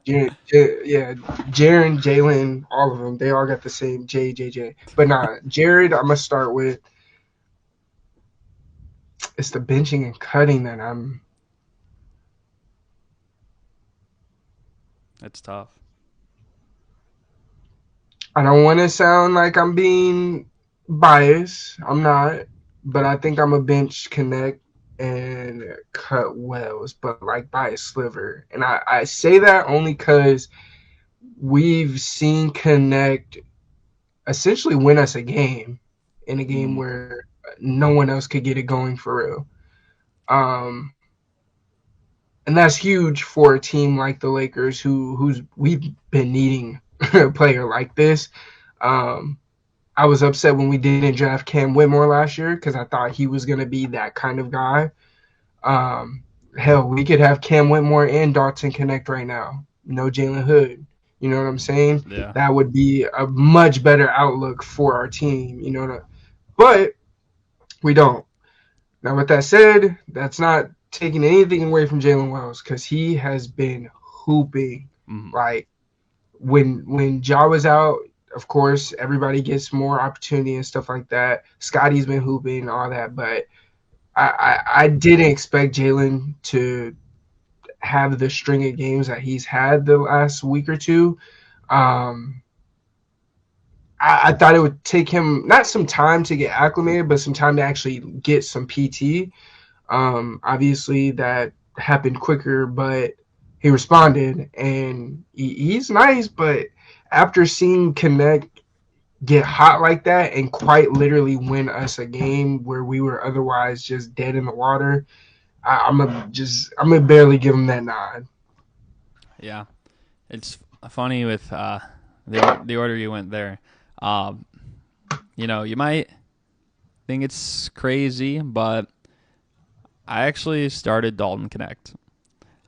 Jaren, Jalen, all of them. They all got the same J. But Jared, I'm gonna start with. It's the benching and cutting that I'm. It's tough. I don't want to sound like I'm being biased. I'm not. But I think I'm a bench Connect and cut Wells, but like by a sliver. And I say that only because we've seen Connect essentially win us a game in a game where no one else could get it going for real. And that's huge for a team like the Lakers, who's we've been needing a player like this. I was upset when we didn't draft Cam Whitmore last year because I thought he was going to be that kind of guy. Hell, we could have Cam Whitmore and Dalton Connect right now. No Jalen Hood. You know what I'm saying? Yeah. That would be a much better outlook for our team. But we don't. Now, with that said, that's not taking anything away from Jalen Wells because he has been hooping. Mhm. Like when Ja was out, of course, everybody gets more opportunity and stuff like that. Scotty's been hooping and all that, but I didn't expect Jalen to have the string of games that he's had the last week or two. Um, I thought it would take him not some time to get acclimated, but some time to actually get some PT. Obviously, that happened quicker, but he responded, and he's nice. But after seeing Connect get hot like that and quite literally win us a game where we were otherwise just dead in the water, I'm gonna barely give him that nod. Yeah, it's funny with the order you went there. Um, you might think it's crazy, but I actually started Dalton Connect.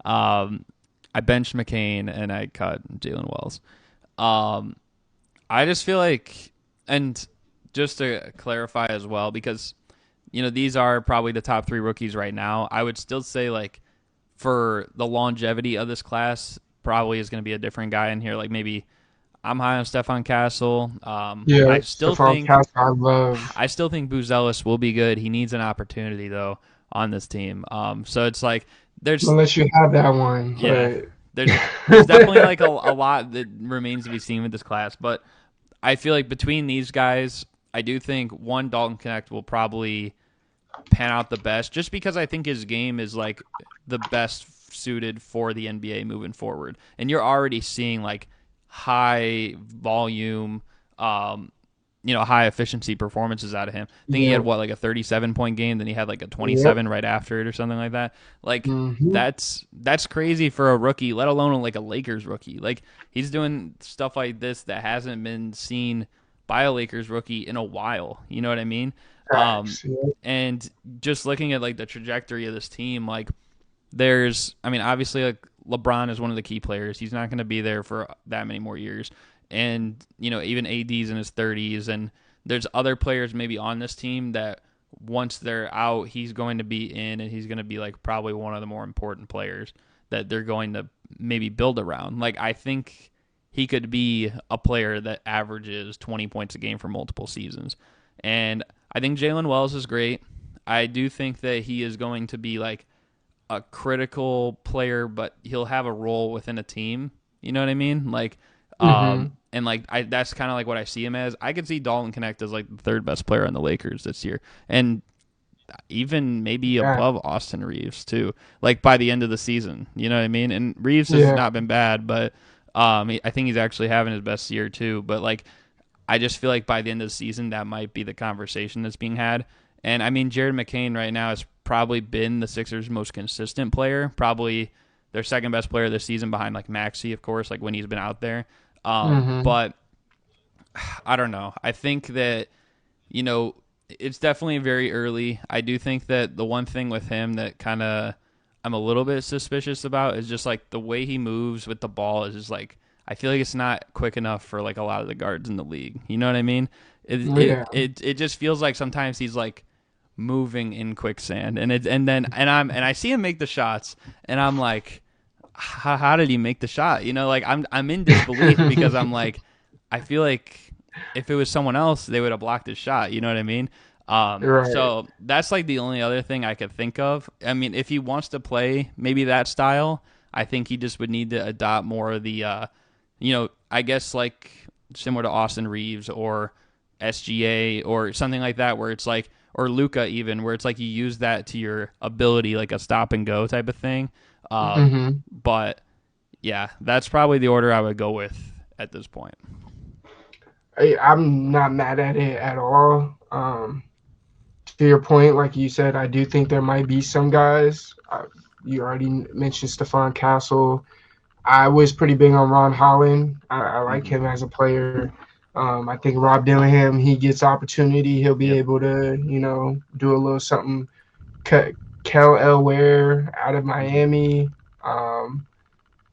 Um, I benched McCain and I cut Jalen Wells. Um, I just feel like, and just to clarify as well, because these are probably the top three rookies right now. I would still say like for the longevity of this class, probably is going to be a different guy in here. Like maybe I'm high on Stefan Castle. Yeah, I still Stephon think Castle, I love. I still think Booz will be good. He needs an opportunity though on this team. So it's like there's Unless you have that one, yeah but there's definitely like a lot that remains to be seen with this class, but I feel like between these guys, I do think one Dalton Connect will probably pan out the best, just because I think his game is like the best suited for the NBA moving forward. And you're already seeing like high volume, high efficiency performances out of him. I think he yeah, had like a 37-point game, then he had like a yep. 27 right after it or something like that. Like Mm-hmm. that's crazy for a rookie, let alone like a Lakers rookie. Like he's doing stuff like this that hasn't been seen by a Lakers rookie in a while. You know what I mean? Um, Facts. Yep. and just looking at like the trajectory of this team, like obviously like LeBron is one of the key players. He's not going to be there for that many more years. And, even AD's in his 30s. And there's other players maybe on this team that once they're out, he's going to be in and he's going to be like probably one of the more important players that they're going to maybe build around. Like, I think he could be a player that averages 20 points a game for multiple seasons. And I think Jalen Wells is great. I do think that he is going to be like a critical player, but he'll have a role within a team. You know what I mean? Like, Mm-hmm. and like that's kind of like what I see him as. I could see Dalton Connect as like the third best player on the Lakers this year, and even maybe Yeah. above Austin Reeves too. Like by the end of the season, you know what I mean? And Reeves has Yeah. not been bad, but I think he's actually having his best year too. But like, I just feel like by the end of the season, that might be the conversation that's being had. And I mean, Jared McCain right now has probably been the Sixers' most consistent player, probably their second best player this season behind like Maxey, of course, like when he's been out there. Mm-hmm. But I don't know. I think that, you know, it's definitely very early. I do think that the one thing with him that kind of I'm a little bit suspicious about is just like the way he moves with the ball is just like I feel like it's not quick enough for like a lot of the guards in the league. You know what I mean? It it Yeah. it, it just feels like sometimes he's like moving in quicksand and I see him make the shots and I'm like how did he make the shot? You know, like I'm in disbelief because I'm like I feel like if it was someone else, they would have blocked his shot. You know what I mean? Right. So that's like the only other thing I could think of. I mean, if he wants to play maybe that style, I think he just would need to adopt more of the, I guess like similar to Austin Reeves or SGA or something like that, where it's like, or Luca even, where it's like you use that to your ability, like a stop and go type of thing. Mm-hmm. But yeah, that's probably the order I would go with at this point. I'm not mad at it at all. To your point, like you said, I do think there might be some guys. You already mentioned Stephon Castle. I was pretty big on Ron Holland. I like Mm-hmm. him as a player. I think Rob Dillingham, he gets opportunity, he'll be Yep. able to, do a little something. Kel Elware out of Mm-hmm. Miami. Um,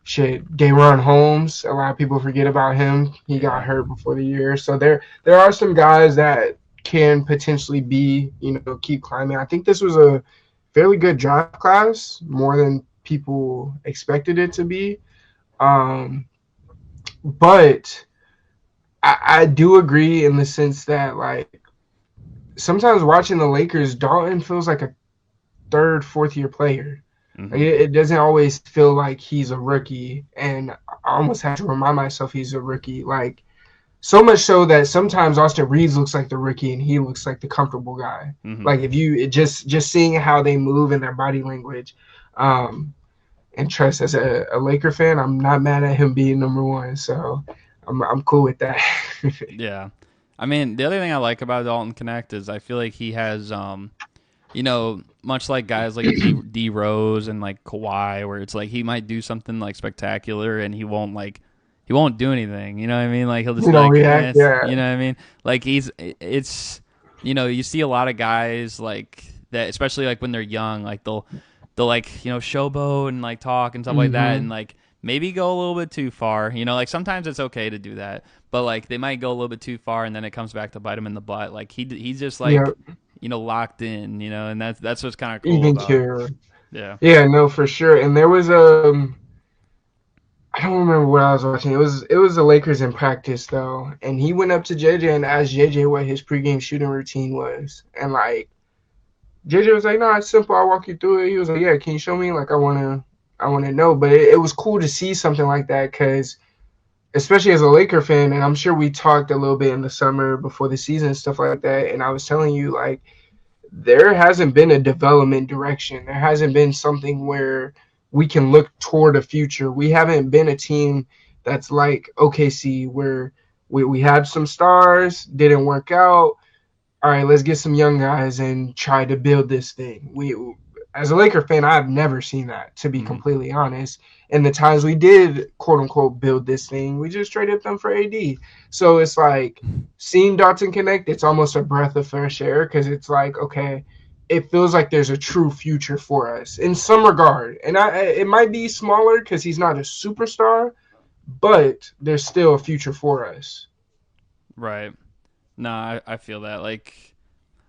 Dayron Holmes. A lot of people forget about him. He got Yeah. hurt before the year, so there are some guys that can potentially be, keep climbing. I think this was a fairly good draft class, more than people expected it to be. Um, but I do agree in the sense that like sometimes watching the Lakers, Dalton feels like a third, fourth year player. Like, Hmm. it doesn't always feel like he's a rookie, and I almost have to remind myself he's a rookie. Like so much so that sometimes Austin Reeves looks like the rookie and he looks like the comfortable guy. Hmm. Like if you just seeing how they move and their body language, um, and trust as a Laker fan, I'm not mad at him being number one. So I'm cool with that. Yeah. I mean, the other thing I like about Dalton Connect is I feel like he has, much like guys like D Rose and like Kawhi, where it's like he might do something like spectacular and he won't do anything. You know what I mean? Like he'll just You be don't like, react, yeah. you know what I mean? Like it's, you see a lot of guys like that, especially like when they're young, like they'll like showboat and like talk and stuff like that, and Mm-hmm. like maybe go a little bit too far. Like sometimes it's okay to do that, but like they might go a little bit too far, and then it comes back to bite him in the butt. Like he's just Yeah, like locked in, and that's what's kind of cool even about. care. Yeah. Yeah, no, for sure. And there was I don't remember what I was watching. It was the Lakers in practice though, and he went up to JJ and asked JJ what his pregame shooting routine was, and like JJ was like, "No, it's simple. I'll walk you through it." He was like, "Yeah, can you show me? Like, I wanna know." But it was cool to see something like that because, especially as a Laker fan, and I'm sure we talked a little bit in the summer before the season and stuff like that. And I was telling you like there hasn't been a development direction. There hasn't been something where we can look toward a future. We haven't been a team that's like OKC where we had some stars, didn't work out. All right, let's get some young guys and try to build this thing. We, as a Laker fan, I've never seen that, to be Hmm. completely honest. And the times we did, quote unquote, build this thing, we just traded them for AD. So it's like seeing Dotson connect, it's almost a breath of fresh air because it's like, okay, it feels like there's a true future for us in some regard. And it might be smaller because he's not a superstar, but there's still a future for us. Right. No, I feel that. Like,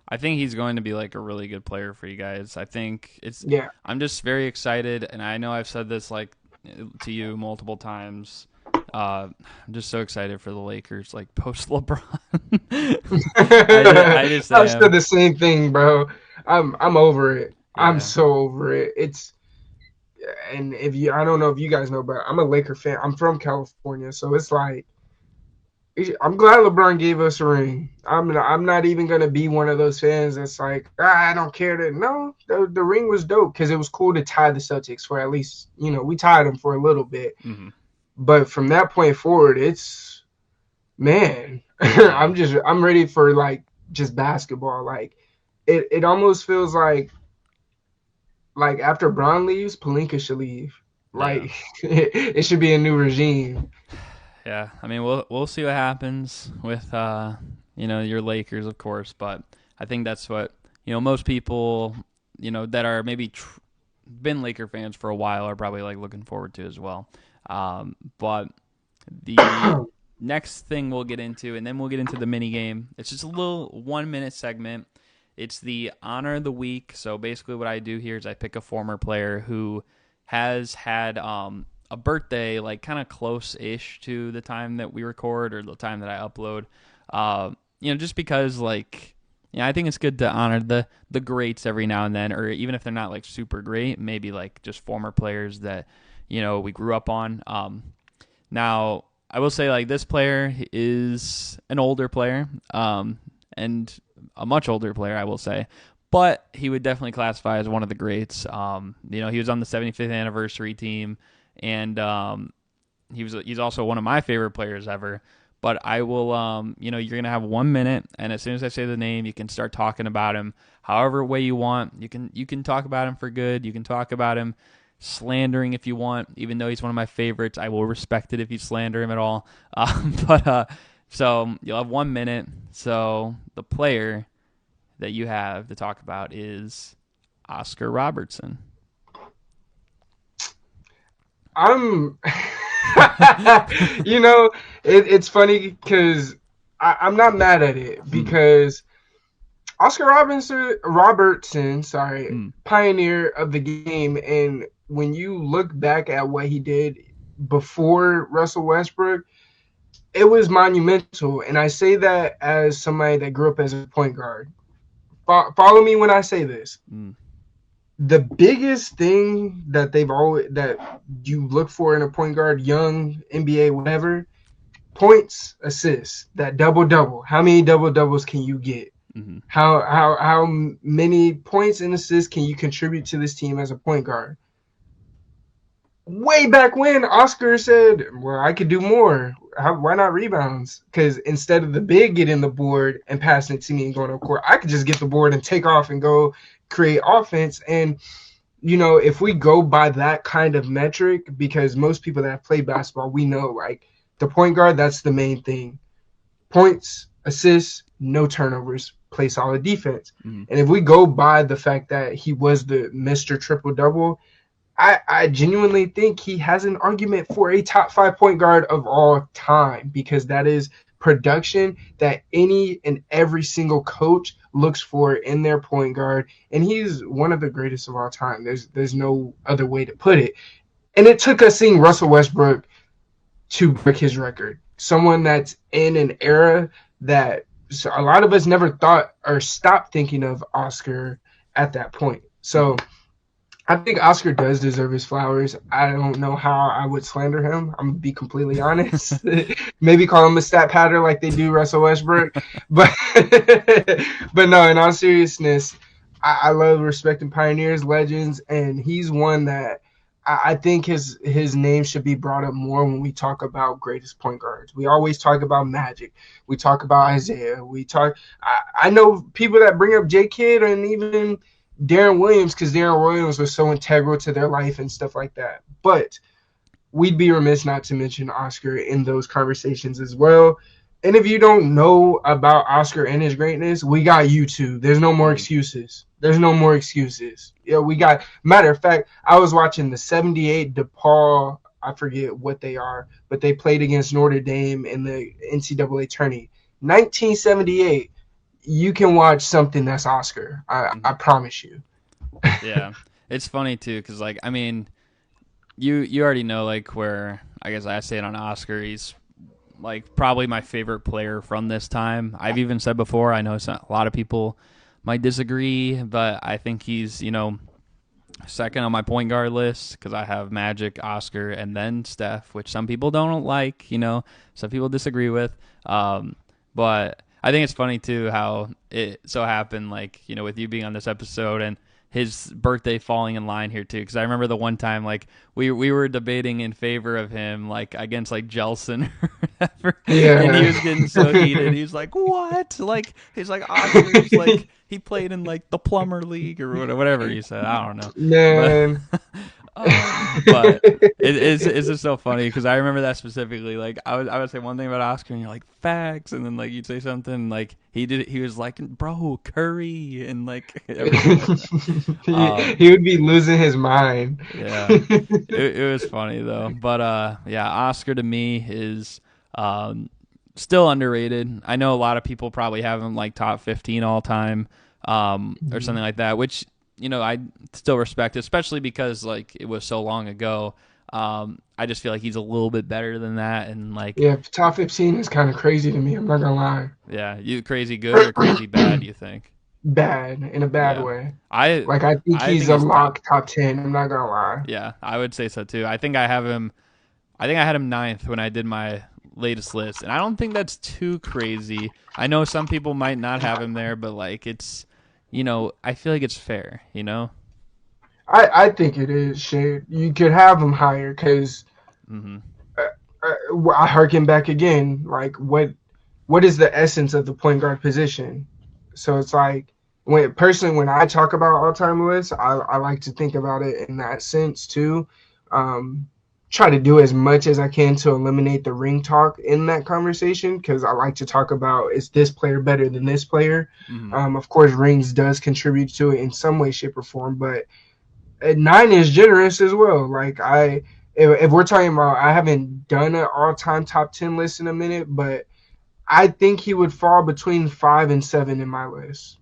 I think he's going to be like a really good player for you guys. I think it's. Yeah. I'm just very excited, and I know I've said this like to you multiple times. I'm just so excited for the Lakers, like post LeBron. I just I've said am. the same thing, bro. I'm over it. I'm Yeah. so over it. It's and if you I don't know if you guys know, but I'm a Laker fan. I'm from California, so it's like I'm glad LeBron gave us a ring. I'm not even gonna be one of those fans that's like I don't care that no the ring was dope because it was cool to tie the Celtics for at least we tied them for a little bit, Hmm. but from that point forward it's man Yeah. I'm ready for like just basketball. Like it almost feels like after Braun leaves, Palinka should leave. Yeah. Like it should be a new regime. Yeah. I mean, we'll see what happens with your Lakers, of course, but I think that's what most people that are maybe been Laker fans for a while are probably like looking forward to as well. But the next thing we'll get into, and then we'll get into the mini game. It's just a little 1 minute segment. It's the honor of the week. So basically, what I do here is I pick a former player who has had a birthday like kind of close-ish to the time that we record or the time that I upload. Just because like I think it's good to honor the greats every now and then, or even if they're not like super great, maybe like just former players that we grew up on. Now I will say like this player is an older player, and a much older player, I will say, but he would definitely classify as one of the greats. He was on the 75th anniversary team, and he's also one of my favorite players ever. But I will, you're gonna have 1 minute, and as soon as I say the name, you can start talking about him, however way you want. You can talk about him for good. You can talk about him slandering if you want, even though he's one of my favorites. I will respect it if you slander him at all. But so you'll have 1 minute. So the player that you have to talk about is Oscar Robertson. I'm, you know, it's funny because I'm not mad at it Hmm. because Oscar Robertson, sorry, Hmm. pioneer of the game, and when you look back at what he did, before Russell Westbrook, it was monumental. And I say that as somebody that grew up as a point guard. Follow me when I say this. Mm. The biggest thing that that you look for in a point guard, young, NBA, whatever, points, assists, that double double. How many double doubles can you get? Mm-hmm. How many points and assists can you contribute to this team as a point guard? Way back when, Oscar said, "Well, I could do more. Why not rebounds? Because instead of the big getting the board and passing it to me and going up court, I could just get the board and take off and go create offense." And if we go by that kind of metric, because most people that have played basketball, we know like the point guard, that's the main thing: points, assists, no turnovers, play solid defense. Mm-hmm. And if we go by the fact that he was the Mr. Triple Double, I genuinely think he has an argument for a top 5 point guard of all time, because that is production that any and every single coach looks for in their point guard. And he's one of the greatest of all time. There's no other way to put it. And it took us seeing Russell Westbrook to break his record. Someone that's in an era that a lot of us never thought or stopped thinking of Oscar at that point. So I think Oscar does deserve his flowers. I don't know how I would slander him. I'm going to be completely honest. Maybe call him a stat patter like they do Russell Westbrook. But but no, in all seriousness, I love respecting pioneers, legends, and he's one that I think his name should be brought up more when we talk about greatest point guards. We always talk about Magic. We talk about Isaiah. I know people that bring up J. Kidd and even Darren Williams, because Darren Williams was so integral to their life and stuff like that. But we'd be remiss not to mention Oscar in those conversations as well. And if you don't know about Oscar and his greatness, we got YouTube. There's no more excuses. Yeah, we got. Matter of fact, I was watching the 78 DePaul. I forget what they are, but they played against Notre Dame in the NCAA tourney. 1978. You can watch something that's Oscar. I promise you. Yeah, it's funny too, because like I mean, you already know like where I guess I say it on Oscar. He's like probably my favorite player from this time. I've even said before. I know a lot of people might disagree, but I think he's second on my point guard list, because I have Magic, Oscar, and then Steph, which some people don't like. Some people disagree with. But I think it's funny too how it so happened, like, with you being on this episode and his birthday falling in line here too. Because I remember the one time like we were debating in favor of him like against like Jelson or whatever, Yeah. and he was getting so heated. He's like, "What?" Like he's like, Oscar's like he played in like the Plumber League or whatever he said. I don't know, Man. but it's just so funny because I remember that specifically. Like I would say one thing about Oscar, and you're like facts, and then like you'd say something like he was like, "Bro, Curry," and like he would be losing his mind. Yeah, it was funny though. But yeah, Oscar to me is still underrated. I know a lot of people probably have him like top 15 all time, or something like that, which I still respect, especially because like it was so long ago. I just feel like he's a little bit better than that, and like Yeah, top 15 is kind of crazy to me. I'm not gonna lie. Yeah, you crazy good or crazy bad? You think? Bad, in a bad way. I think he's a lock top 10. I'm not gonna lie. Yeah, I would say so too. I think I had him 9th when I did my latest list, and I don't think that's too crazy. I know some people might not have him there, but like it's. I feel like it's fair, I think it is, shit. You could have him higher because I harken back again. Like, what is the essence of the point guard position? So it's like, when I talk about all-time lists, I like to think about it in that sense too. Try to do as much as I can to eliminate the ring talk in that conversation, because I like to talk about, is this player better than this player? Of course, rings does contribute to it in some way, shape, or form, but 9 is generous as well. Like if we're talking about, I haven't done an all-time top 10 list in a minute, but I think he would fall between 5 and 7 in my list.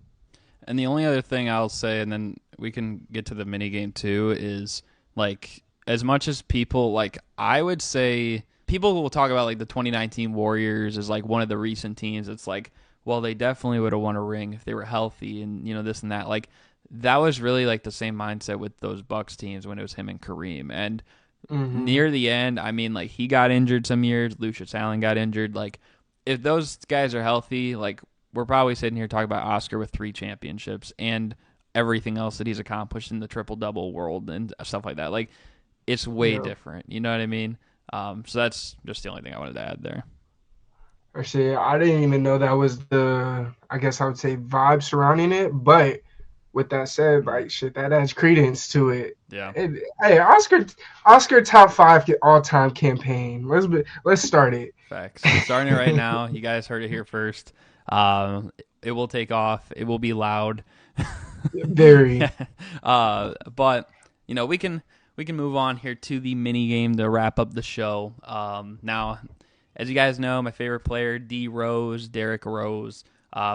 And the only other thing I'll say, and then we can get to the minigame too, is like as much as people like, I would say people will talk about like the 2019 Warriors as like one of the recent teams. It's like, well, they definitely would have won a ring if they were healthy and this and that. Like that was really like the same mindset with those Bucks teams when it was him and Kareem. And Mm-hmm. near the end, I mean, like he got injured some years. Lucius Allen got injured. Like if those guys are healthy, like we're probably sitting here talking about Oscar with 3 championships and everything else that he's accomplished in the triple double world and stuff like that. Like it's way Yeah. different. You know what I mean? So that's just the only thing I wanted to add there. Actually, I didn't even know that was the, I guess I would say, vibe surrounding it. But with that said, like shit, that adds credence to it. Yeah. Hey, Oscar top 5 all time campaign. Let's start it. Facts. Starting it right now. You guys heard it here first. It will take off. It will be loud. Very. But we can move on here to the mini game to wrap up the show. Now, as you guys know, my favorite player, Derrick Rose,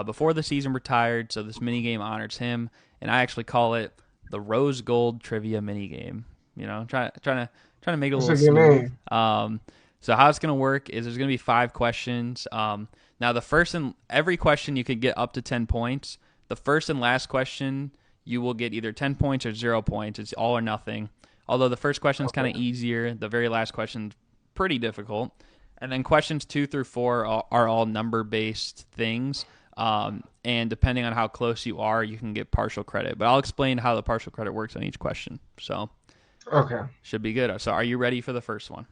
before the season retired. So this mini game honors him, and I actually call it the Rose Gold Trivia mini game. Trying to make it a That's little a good smooth. name. So how it's gonna work is there's gonna be 5 questions. Now the first and every question you could get up to 10 points. The first and last question you will get either 10 points or 0 points. It's all or nothing. Although the first question is kind of easier, the very last question is pretty difficult. And then questions 2 through 4 are all number-based things. And depending on how close you are, you can get partial credit. But I'll explain how the partial credit works on each question. So Okay, should be good. So are you ready for the first one?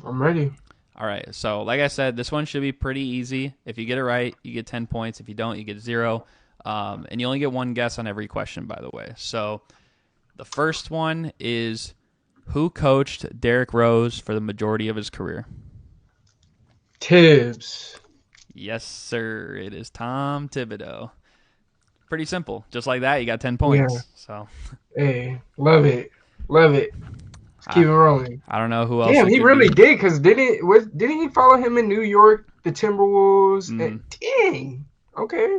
I'm ready. All right. So like I said, this one should be pretty easy. If you get it right, you get 10 points. If you don't, you get 0. And you only get one guess on every question, by the way. So the first one is, who coached Derrick Rose for the majority of his career? Tibbs. Yes, sir. It is Tom Thibodeau. Pretty simple. Just like that, you got 10 Yeah. points. So Hey, love it. Love it. Let's keep I, it rolling. I don't know who else Damn, it he could really be. did. Cause didn't he follow him in New York, the Timberwolves? Mm, Dang. Okay.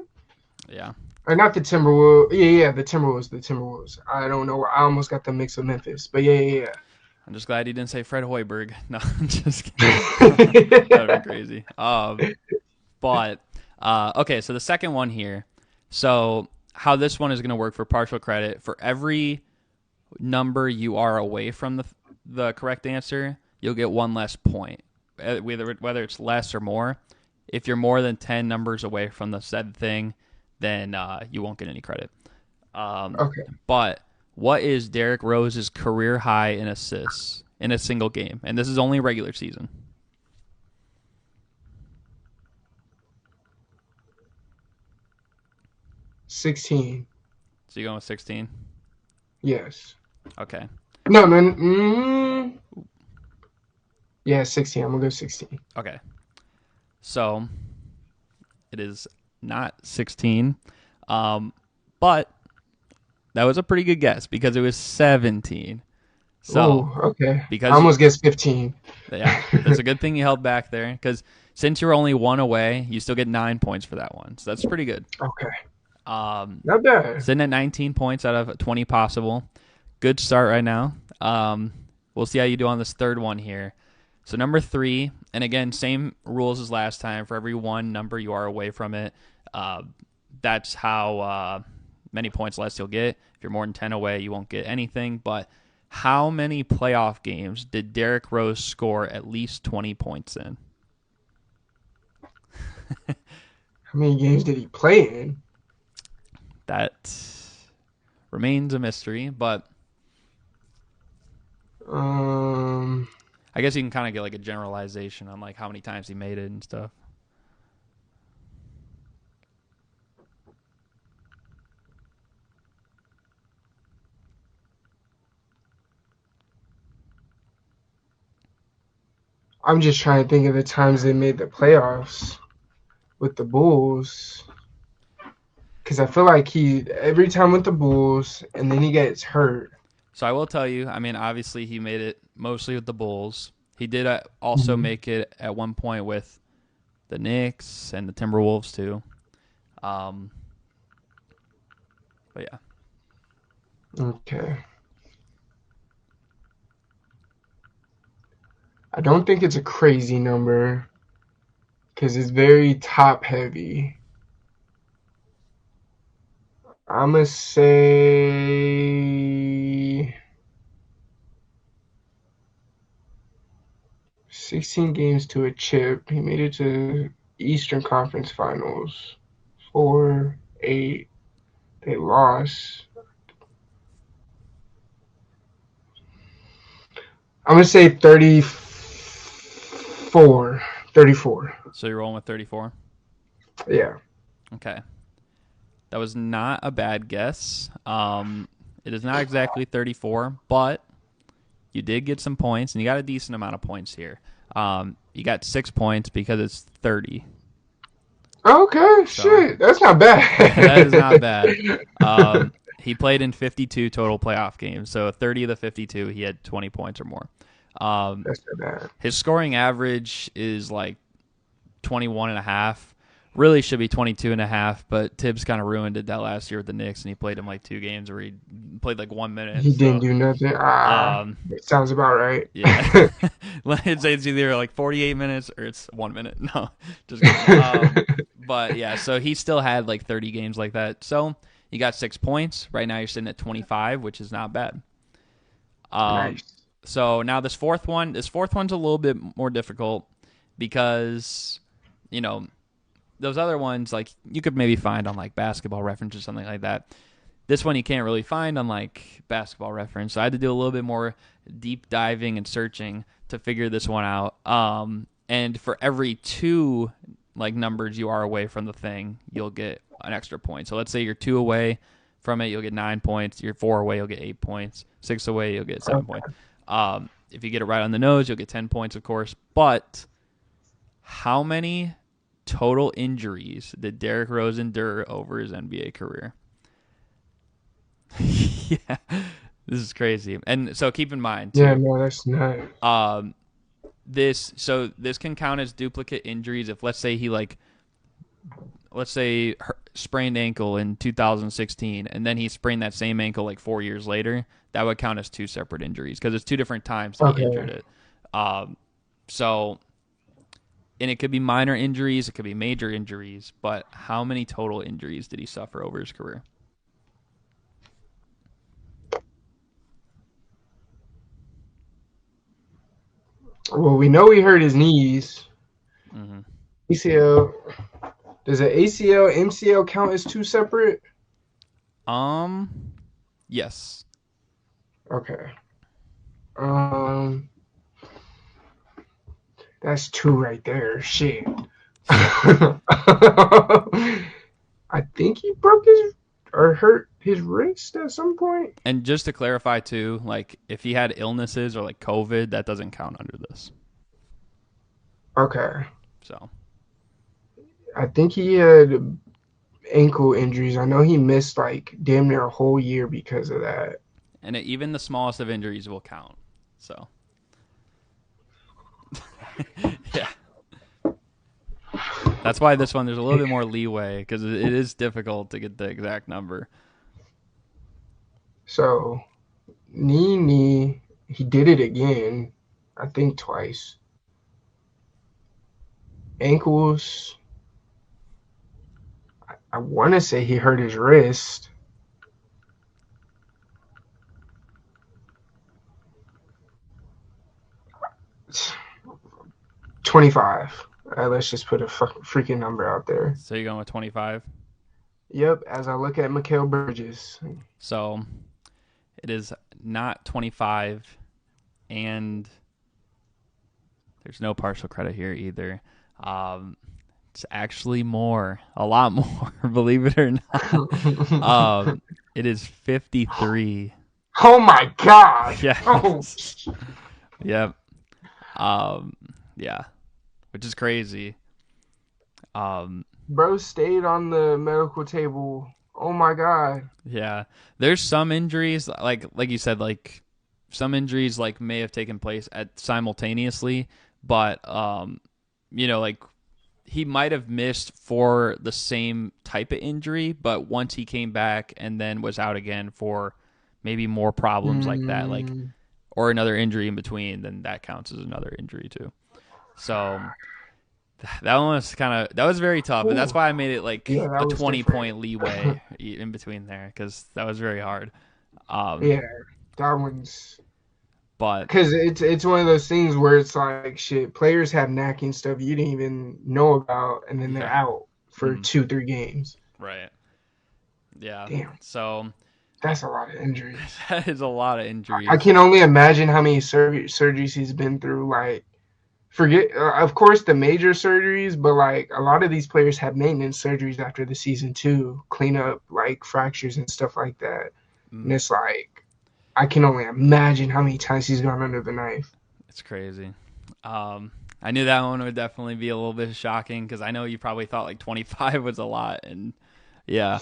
yeah. Or not the Timberwolves. Yeah, the Timberwolves. The Timberwolves. I don't know. I almost got the mix of Memphis, but yeah. I'm just glad he didn't say Fred Hoiberg. No, I'm just kidding. That would have been crazy. But okay, so the second one here. So how this one is going to work for partial credit, for every number you are away from the correct answer, you'll get one less point, whether it's less or more. If you're more than 10 numbers away from the said thing, then you won't get any credit. Okay. But what is Derrick Rose's career high in assists in a single game? And this is only regular season. 16. So you're going with 16? Yes. Okay. No. Yeah, 16. I'm gonna go 16. Okay. So it is not 16. But that was a pretty good guess because it was 17. So Oh, okay. I because almost guessed 15. yeah, that's a good thing you held back there, because since you're only one away, you still get 9 points for that one. So that's pretty good. Okay. Not bad. Sitting at 19 points out of 20 possible. Good start right now. We'll see how you do on this third one here. So number 3, and again, same rules as last time. For every one number you are away from it, that's how many points less you'll get. If you're more than 10 away, you won't get anything. But how many playoff games did Derrick Rose score at least 20 points in? How many games did he play in? That remains a mystery, but I guess you can kind of get like a generalization on like how many times he made it and stuff. I'm just trying to think of the times they made the playoffs with the Bulls. Because I feel like he every time with the Bulls, and then he gets hurt. So I will tell you, I mean, obviously he made it mostly with the Bulls. He did also make it at one point with the Knicks and the Timberwolves too. But yeah. Okay. I don't think it's a crazy number because it's very top heavy. I'm gonna say 16 games to a chip. He made it to Eastern Conference Finals. 4, 8. They lost. I'm gonna say 34. 34. So you're rolling with 34? Yeah. Okay. That was not a bad guess. It is not exactly 34, but you did get some points, and you got a decent amount of points here. You got 6 points because it's 30. Okay, So, shit. That's not bad. that is not bad. He played in 52 total playoff games. So 30 of the 52, he had 20 points or more. That's not bad. His scoring average is like 21 and a half. Really should be 22 and a half, but Tibbs kind of ruined it that last year with the Knicks, and he played him like 2 games where he played like 1 minute. He didn't do nothing. It sounds about right. Yeah. It's either like 48 minutes or it's 1 minute. No, just kidding. But yeah, so he still had like 30 games like that. So you got 6 points. Right now you're sitting at 25, which is not bad. Nice. So now this fourth one's a little bit more difficult because, you know, those other ones, like, you could maybe find on, like, Basketball Reference or something like that. This one you can't really find on, like, Basketball Reference. So I had to do a little bit more deep diving and searching to figure this one out. And for every 2, like, numbers you are away from the thing, you'll get an extra point. So let's say you're 2 away from it, you'll get 9 points. You're 4 away, you'll get 8 points. 6 away, you'll get 7 points. If you get it right on the nose, you'll get 10 points, of course. But how many total injuries did Derrick Rose endure over his NBA career? Yeah, this is crazy. And so keep in mind, too, Yeah, no, that's not. this can count as duplicate injuries if, let's say, sprained ankle in 2016, and then he sprained that same ankle like 4 years later. That would count as 2 separate injuries because it's 2 different times that he injured it. So. And it could be minor injuries, it could be major injuries, but how many total injuries did he suffer over his career? Well, we know he hurt his knees. Mm-hmm. ACL. Does an ACL, MCL count as 2 separate? Yes. Okay. That's 2 right there. Shit. I think he broke his or hurt his wrist at some point. And just to clarify too, like, if he had illnesses or like COVID, that doesn't count under this. Okay. So I think he had ankle injuries. I know he missed like damn near a whole year because of that. and even the smallest of injuries will count. So yeah. That's why this one there's a little bit more leeway because it is difficult to get the exact number. So, knee, he did it again. I think twice. Ankles. I want to say he hurt his wrist. $25. Let's just put a freaking number out there. So you're going with 25? Yep, as I look at Mikal Bridges. So it is not 25, and there's no partial credit here either. It's actually more, a lot more, believe it or not. It is 53. Oh my god! Yeah. Oh. Yep. Yeah, which is crazy. Bro stayed on the medical table. Oh my god. Yeah, there's some injuries like you said, like some injuries like may have taken place at simultaneously, but like he might have missed for the same type of injury, but once he came back and then was out again for maybe more problems like that, like, or another injury in between, then that counts as another injury too. So that one was that was very tough, and that's Ooh. why I made it like Yeah, that a was 20 different. point leeway in between there because that was very hard. Um, Yeah, that one's but because it's one of those things where it's like shit. Players have neck and stuff you didn't even know about, and then they're yeah, out for mhm, 2-3 games. right, yeah. Damn, So that's a lot of injuries. that is a lot of I injuries. can only imagine how many surgeries he's been through. Like, forget, of course, the major surgeries, but like a lot of these players have maintenance surgeries after the season too, clean up like fractures and stuff like that. And Mm, it's like, I can only imagine how many times he's gone under the knife. it's crazy. I knew that one would definitely be a little bit shocking because I know you probably thought like 25 was a lot, and yeah.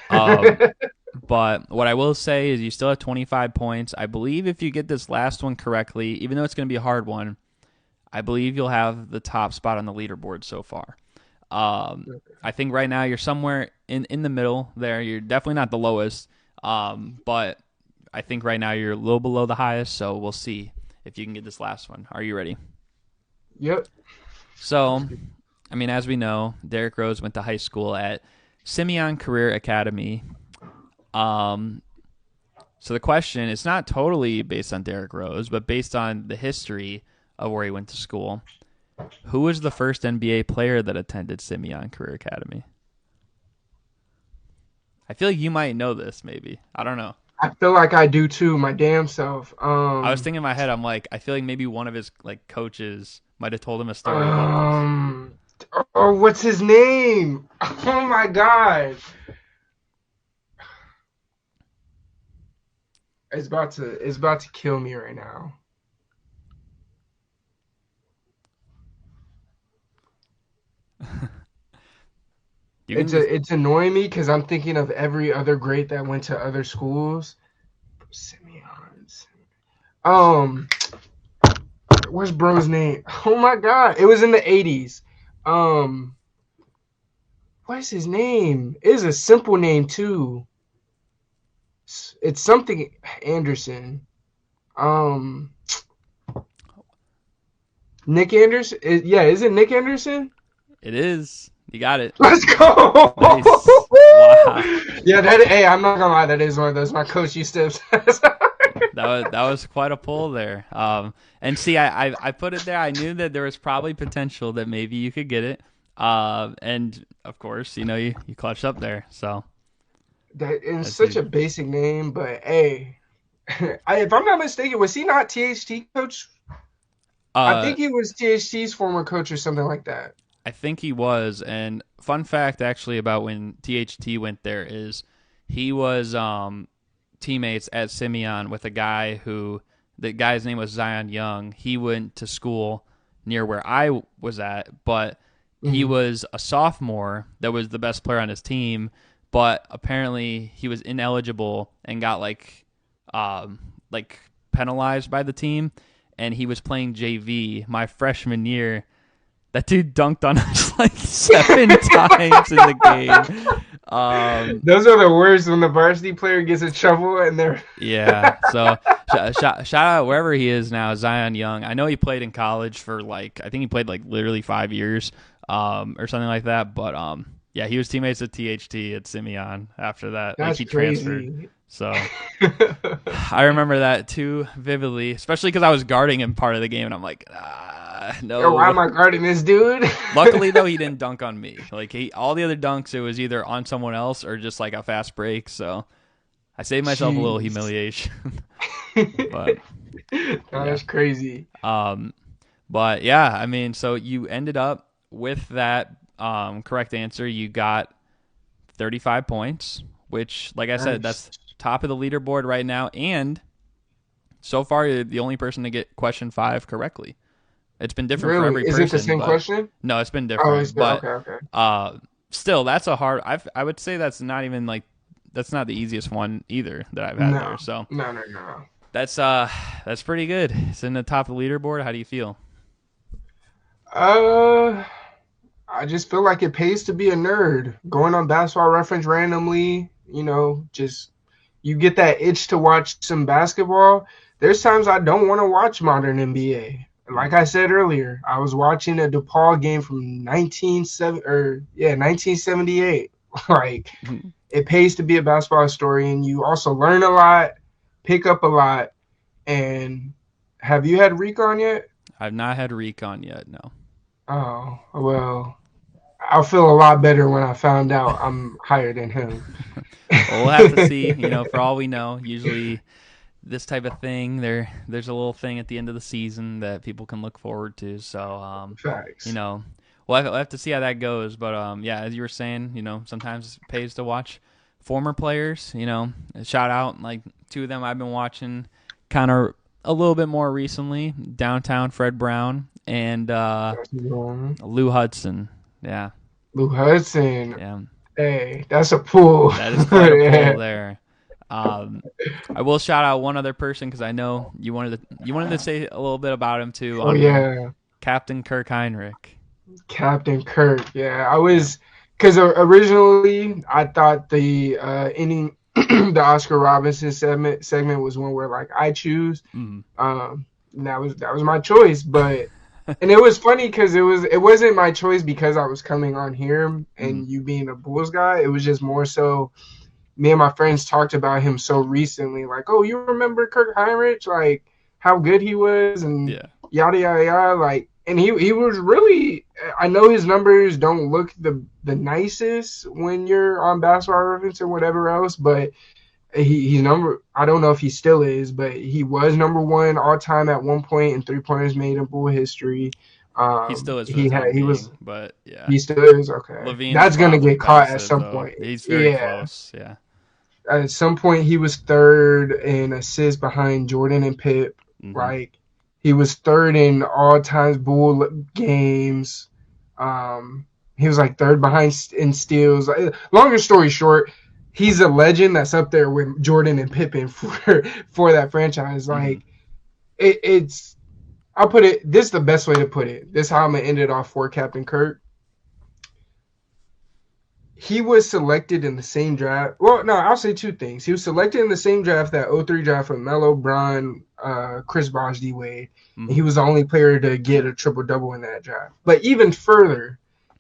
Um, but what I will say is you still have 25 points. I believe if you get this last one correctly, even though it's going to be a hard one, I believe you'll have the top spot on the leaderboard so far. I think right now you're somewhere in the middle there. You're definitely not the lowest, but I think right now you're a little below the highest. So we'll see if you can get this last one. Are you ready? Yep. So, I mean, as we know, Derrick Rose went to high school at Simeon Career Academy. Um, so the question is not totally based on Derrick Rose, but based on the history of where he went to school. Who was the first NBA player that attended Simeon Career Academy? I feel like you might know this, maybe. I don't know. I feel like I do too, my damn self. I was thinking in my head, I'm like, I feel like maybe one of his like coaches might have told him a story about this. Um, oh, what's his name? Oh my god. It's about to kill me right now. You can It's just it's annoying me because I'm thinking of every other great that went to other schools. Simeons. Um, what's bro's name? Oh my god, it was in the '80s. Um, what's his name? It is a simple name too. It's something Anderson. Um, Nick Anderson. Yeah, is it Nick Anderson? it is. You got it. Let's go. Nice. Wow. Yeah, that. Hey, I'm not gonna lie. That is one of those my coach used to. That was quite a pull there. And see, I put it there. I knew that there was probably potential that maybe you could get it. And of course, you clutched up there. So That is that's such huge. a basic name, but hey, if I'm not mistaken, was he not THT coach? I Uh, think he was THT's former coach or something like that. I think he was. And fun fact, actually, about when THT went there is he was teammates at Simeon with a guy who the guy's name was Zion Young. He went to school near where I was at, but he Mm-hmm. was a sophomore that was the best player on his team, but apparently he was ineligible and got like penalized by the team, and he was playing JV my freshman year. That dude dunked on us like 7 times in the game. Those are the worst when the varsity player gets in trouble and they're. Yeah. So shout out wherever he is now, Zion Young. I know he played in college for I think he played like literally 5 years, or something like that. But yeah, he was teammates with THT at Simeon after that. Like That's he transferred. crazy. So I remember that too vividly, especially because I was guarding him part of the game, and I'm like, Yo, why no. am I guarding this dude? Luckily though, he didn't dunk on me. Like all the other dunks, it was either on someone else or just like a fast break. So I saved myself a little Jeez. humiliation. But yeah. That's crazy. Um, but yeah, I mean, so you ended up with that correct answer. You got 35 points, which, like I said, Nice. that's top of the leaderboard right now. And so far, you're the only person to get question 5 correctly. It's been different for Really? every Is it the person, same but question? no, it's been Oh, different. it's good. But Okay, okay. still, that's a hard. I would say that's not even that's not the easiest one either that I've had there. No, So no, no, no. that's pretty good. It's in the top of the leaderboard. How do you feel? Uh, I just feel like it pays to be a nerd. Going on Basketball Reference randomly, just you get that itch to watch some basketball. there's times I don't want to watch modern NBA. Like I said earlier, I was watching a DePaul game from 1978. Like, it pays to be a basketball historian. You also learn a lot, pick up a lot. And have you had Recon yet? I've not had Recon yet, no. Oh, well, I'll feel a lot better when I found out I'm higher than him. Well, we'll have to see. For all we know, usually this type of thing, there's a little thing at the end of the season that people can look forward to. So, Facts. we'll have to see how that goes. But yeah, as you were saying, sometimes it pays to watch former players. Shout out like two of them I've been watching kind of a little bit more recently. Downtown Fred Brown and Lou Hudson. Yeah. Lou Hudson. Yeah. Hey, that's a pull. That is quite a pull there. I will shout out one other person because I know you wanted to say a little bit about him too. Oh yeah, Captain Kirk Heinrich. Captain Kirk. Yeah, I was because originally I thought the inning the Oscar Robinson segment was one where like I choose. That was my choice, but and it was funny because it wasn't my choice because I was coming on here and you being a Bulls guy. It was just more so me and my friends talked about him so recently, like, oh, you remember Kirk Heinrich, like how good he was and yada yada yada, like, and he was really. I know his numbers don't look the nicest when you're on Basketball Reference or whatever else, but he's number. I don't know if he still is, but he was number one all time at one point in 3-pointers made in Bull history. He still is. But yeah, he still is. Okay, Levine's that's gonna get caught at some point. He's very close. Yeah. At some point, he was third in assists behind Jordan and Pip. Like, he was third in all-time Bull games. He was like third behind in steals. Longer story short, he's a legend that's up there with Jordan and Pippen for that franchise. Like, it's. I'll put it. This is the best way to put it. This is how I'm gonna end it off for Captain Kirk. He was selected in the same draft. Well, no, I'll say two things. He was selected in the same draft, that 03 draft with Melo, Bron, Chris Bosh, D. Wade. And he was the only player to get a triple-double in that draft. But even further,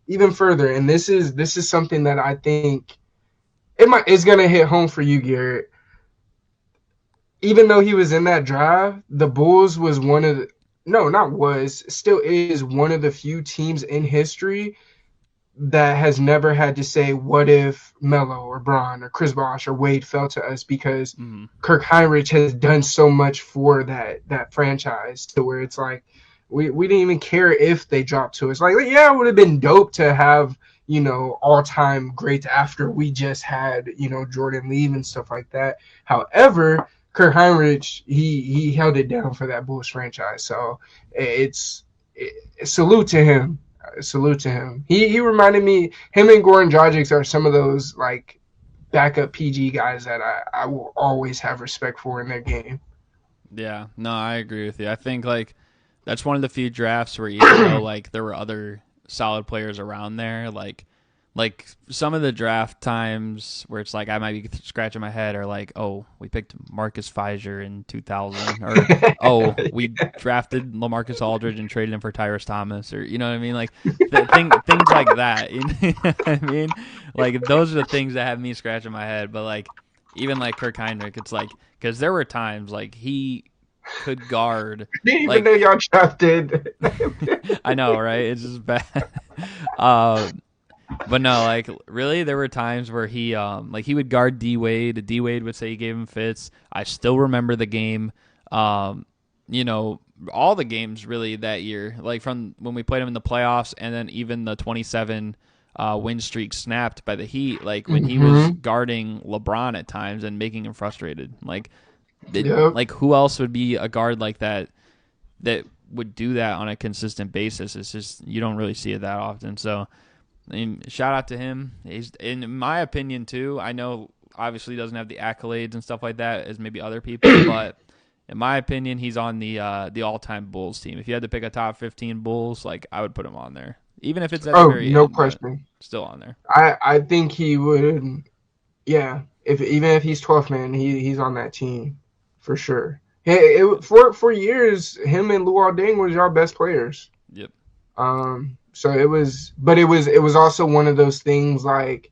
and this is something that I think it's going to hit home for you, Garrett. Even though he was in that draft, the Bulls was still is one of the few teams in history that has never had to say, what if Melo or Bron or Chris Bosh or Wade fell to us, because Kirk Heinrich has done so much for that franchise to where it's like we didn't even care if they dropped to us. Like, yeah, it would have been dope to have, all-time greats after we just had, Jordan leave and stuff like that. However, Kirk Heinrich, he held it down for that Bulls franchise. So it's salute to him. Salute to him. He reminded me, him and Goran Dragic are some of those like backup PG guys that I will always have respect for in their game. Yeah, no, I agree with you. I think like that's one of the few drafts where even though like there were other solid players around there, like some of the draft times where it's like I might be scratching my head, or like, oh, we picked Marcus Fizer in 2000, or oh, we drafted LaMarcus Aldridge and traded him for Tyrese Thomas, or you know what I mean, like things like that. You know what I mean, like those are the things that have me scratching my head. But like even like Kirk Heinrich, it's like because there were times like he could guard. I didn't even know y'all drafted. I know, right? It's just bad. But no, like really, there were times where he he would guard D Wade. D Wade would say he gave him fits. I still remember the game. All the games really that year, like from when we played him in the playoffs, and then even the 27 win streak snapped by the Heat. Like when he was guarding LeBron at times and making him frustrated. Like who else would be a guard like that would do that on a consistent basis? It's just you don't really see it that often. So. I mean, shout out to him. He's, in my opinion, too. I know, obviously, he doesn't have the accolades and stuff like that as maybe other people, but in my opinion, he's on the all-time Bulls team. If you had to pick a top 15 Bulls, like I would put him on there, even if it's at the very no end, question, still on there. I think he would. Yeah, even if he's 12th man, he's on that team for sure. For years, him and Luol Deng was y'all best players. Yep. So it was also one of those things like,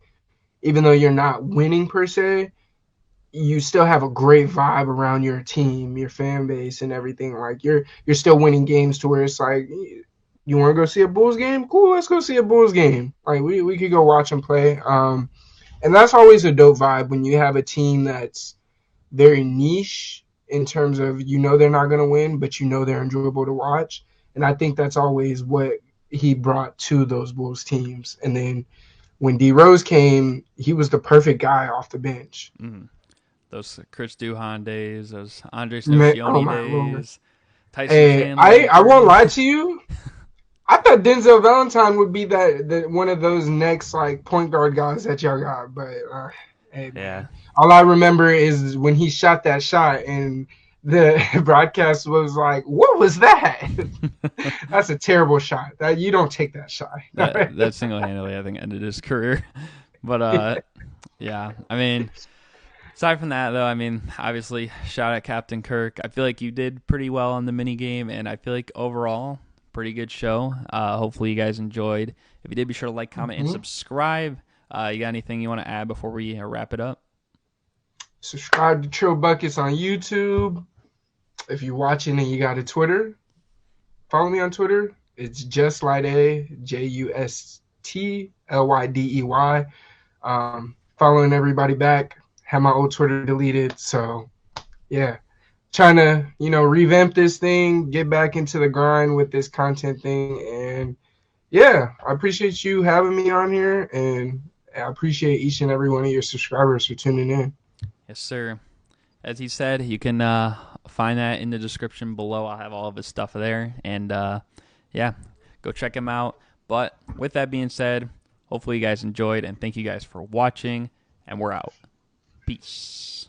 even though you're not winning per se, you still have a great vibe around your team, your fan base, and everything. Like you're still winning games to where it's like, you want to go see a Bulls game? Cool, let's go see a Bulls game. Like we could go watch them play. And that's always a dope vibe when you have a team that's very niche in terms of, they're not going to win, but they're enjoyable to watch. And I think that's always what he brought to those Bulls teams. And then when D Rose came, he was the perfect guy off the bench. Mm. Those Chris Duhon days, those Andre Oh Socioni my Lord. days, Tyson Hey, Chandler. I won't lie to you. I thought Denzel Valentine would be that one of those next like point guard guys that y'all got, but hey man, Yeah. all I remember is when he shot that shot and the broadcast was like, "What was that? That's a terrible shot. That you don't take that shot." that single-handedly, I think, ended his career. But yeah, I mean, aside from that, though, I mean, obviously, shout out Captain Kirk. I feel like you did pretty well on the mini game, and I feel like overall, pretty good show. Hopefully, you guys enjoyed. If you did, be sure to like, comment, and subscribe. You got anything you want to add before we wrap it up? Subscribe to Trill Buckets on YouTube. If you're watching and you got a Twitter, follow me on Twitter. It's JustLydey. Following everybody back. Have my old Twitter deleted. So, yeah. Trying to, revamp this thing, get back into the grind with this content thing. And, yeah, I appreciate you having me on here. And I appreciate each and every one of your subscribers for tuning in. Yes, sir. As he said, you can find that in the description below. I'll have all of his stuff there. And, yeah, go check him out. But with that being said, hopefully you guys enjoyed, and thank you guys for watching, and we're out. Peace.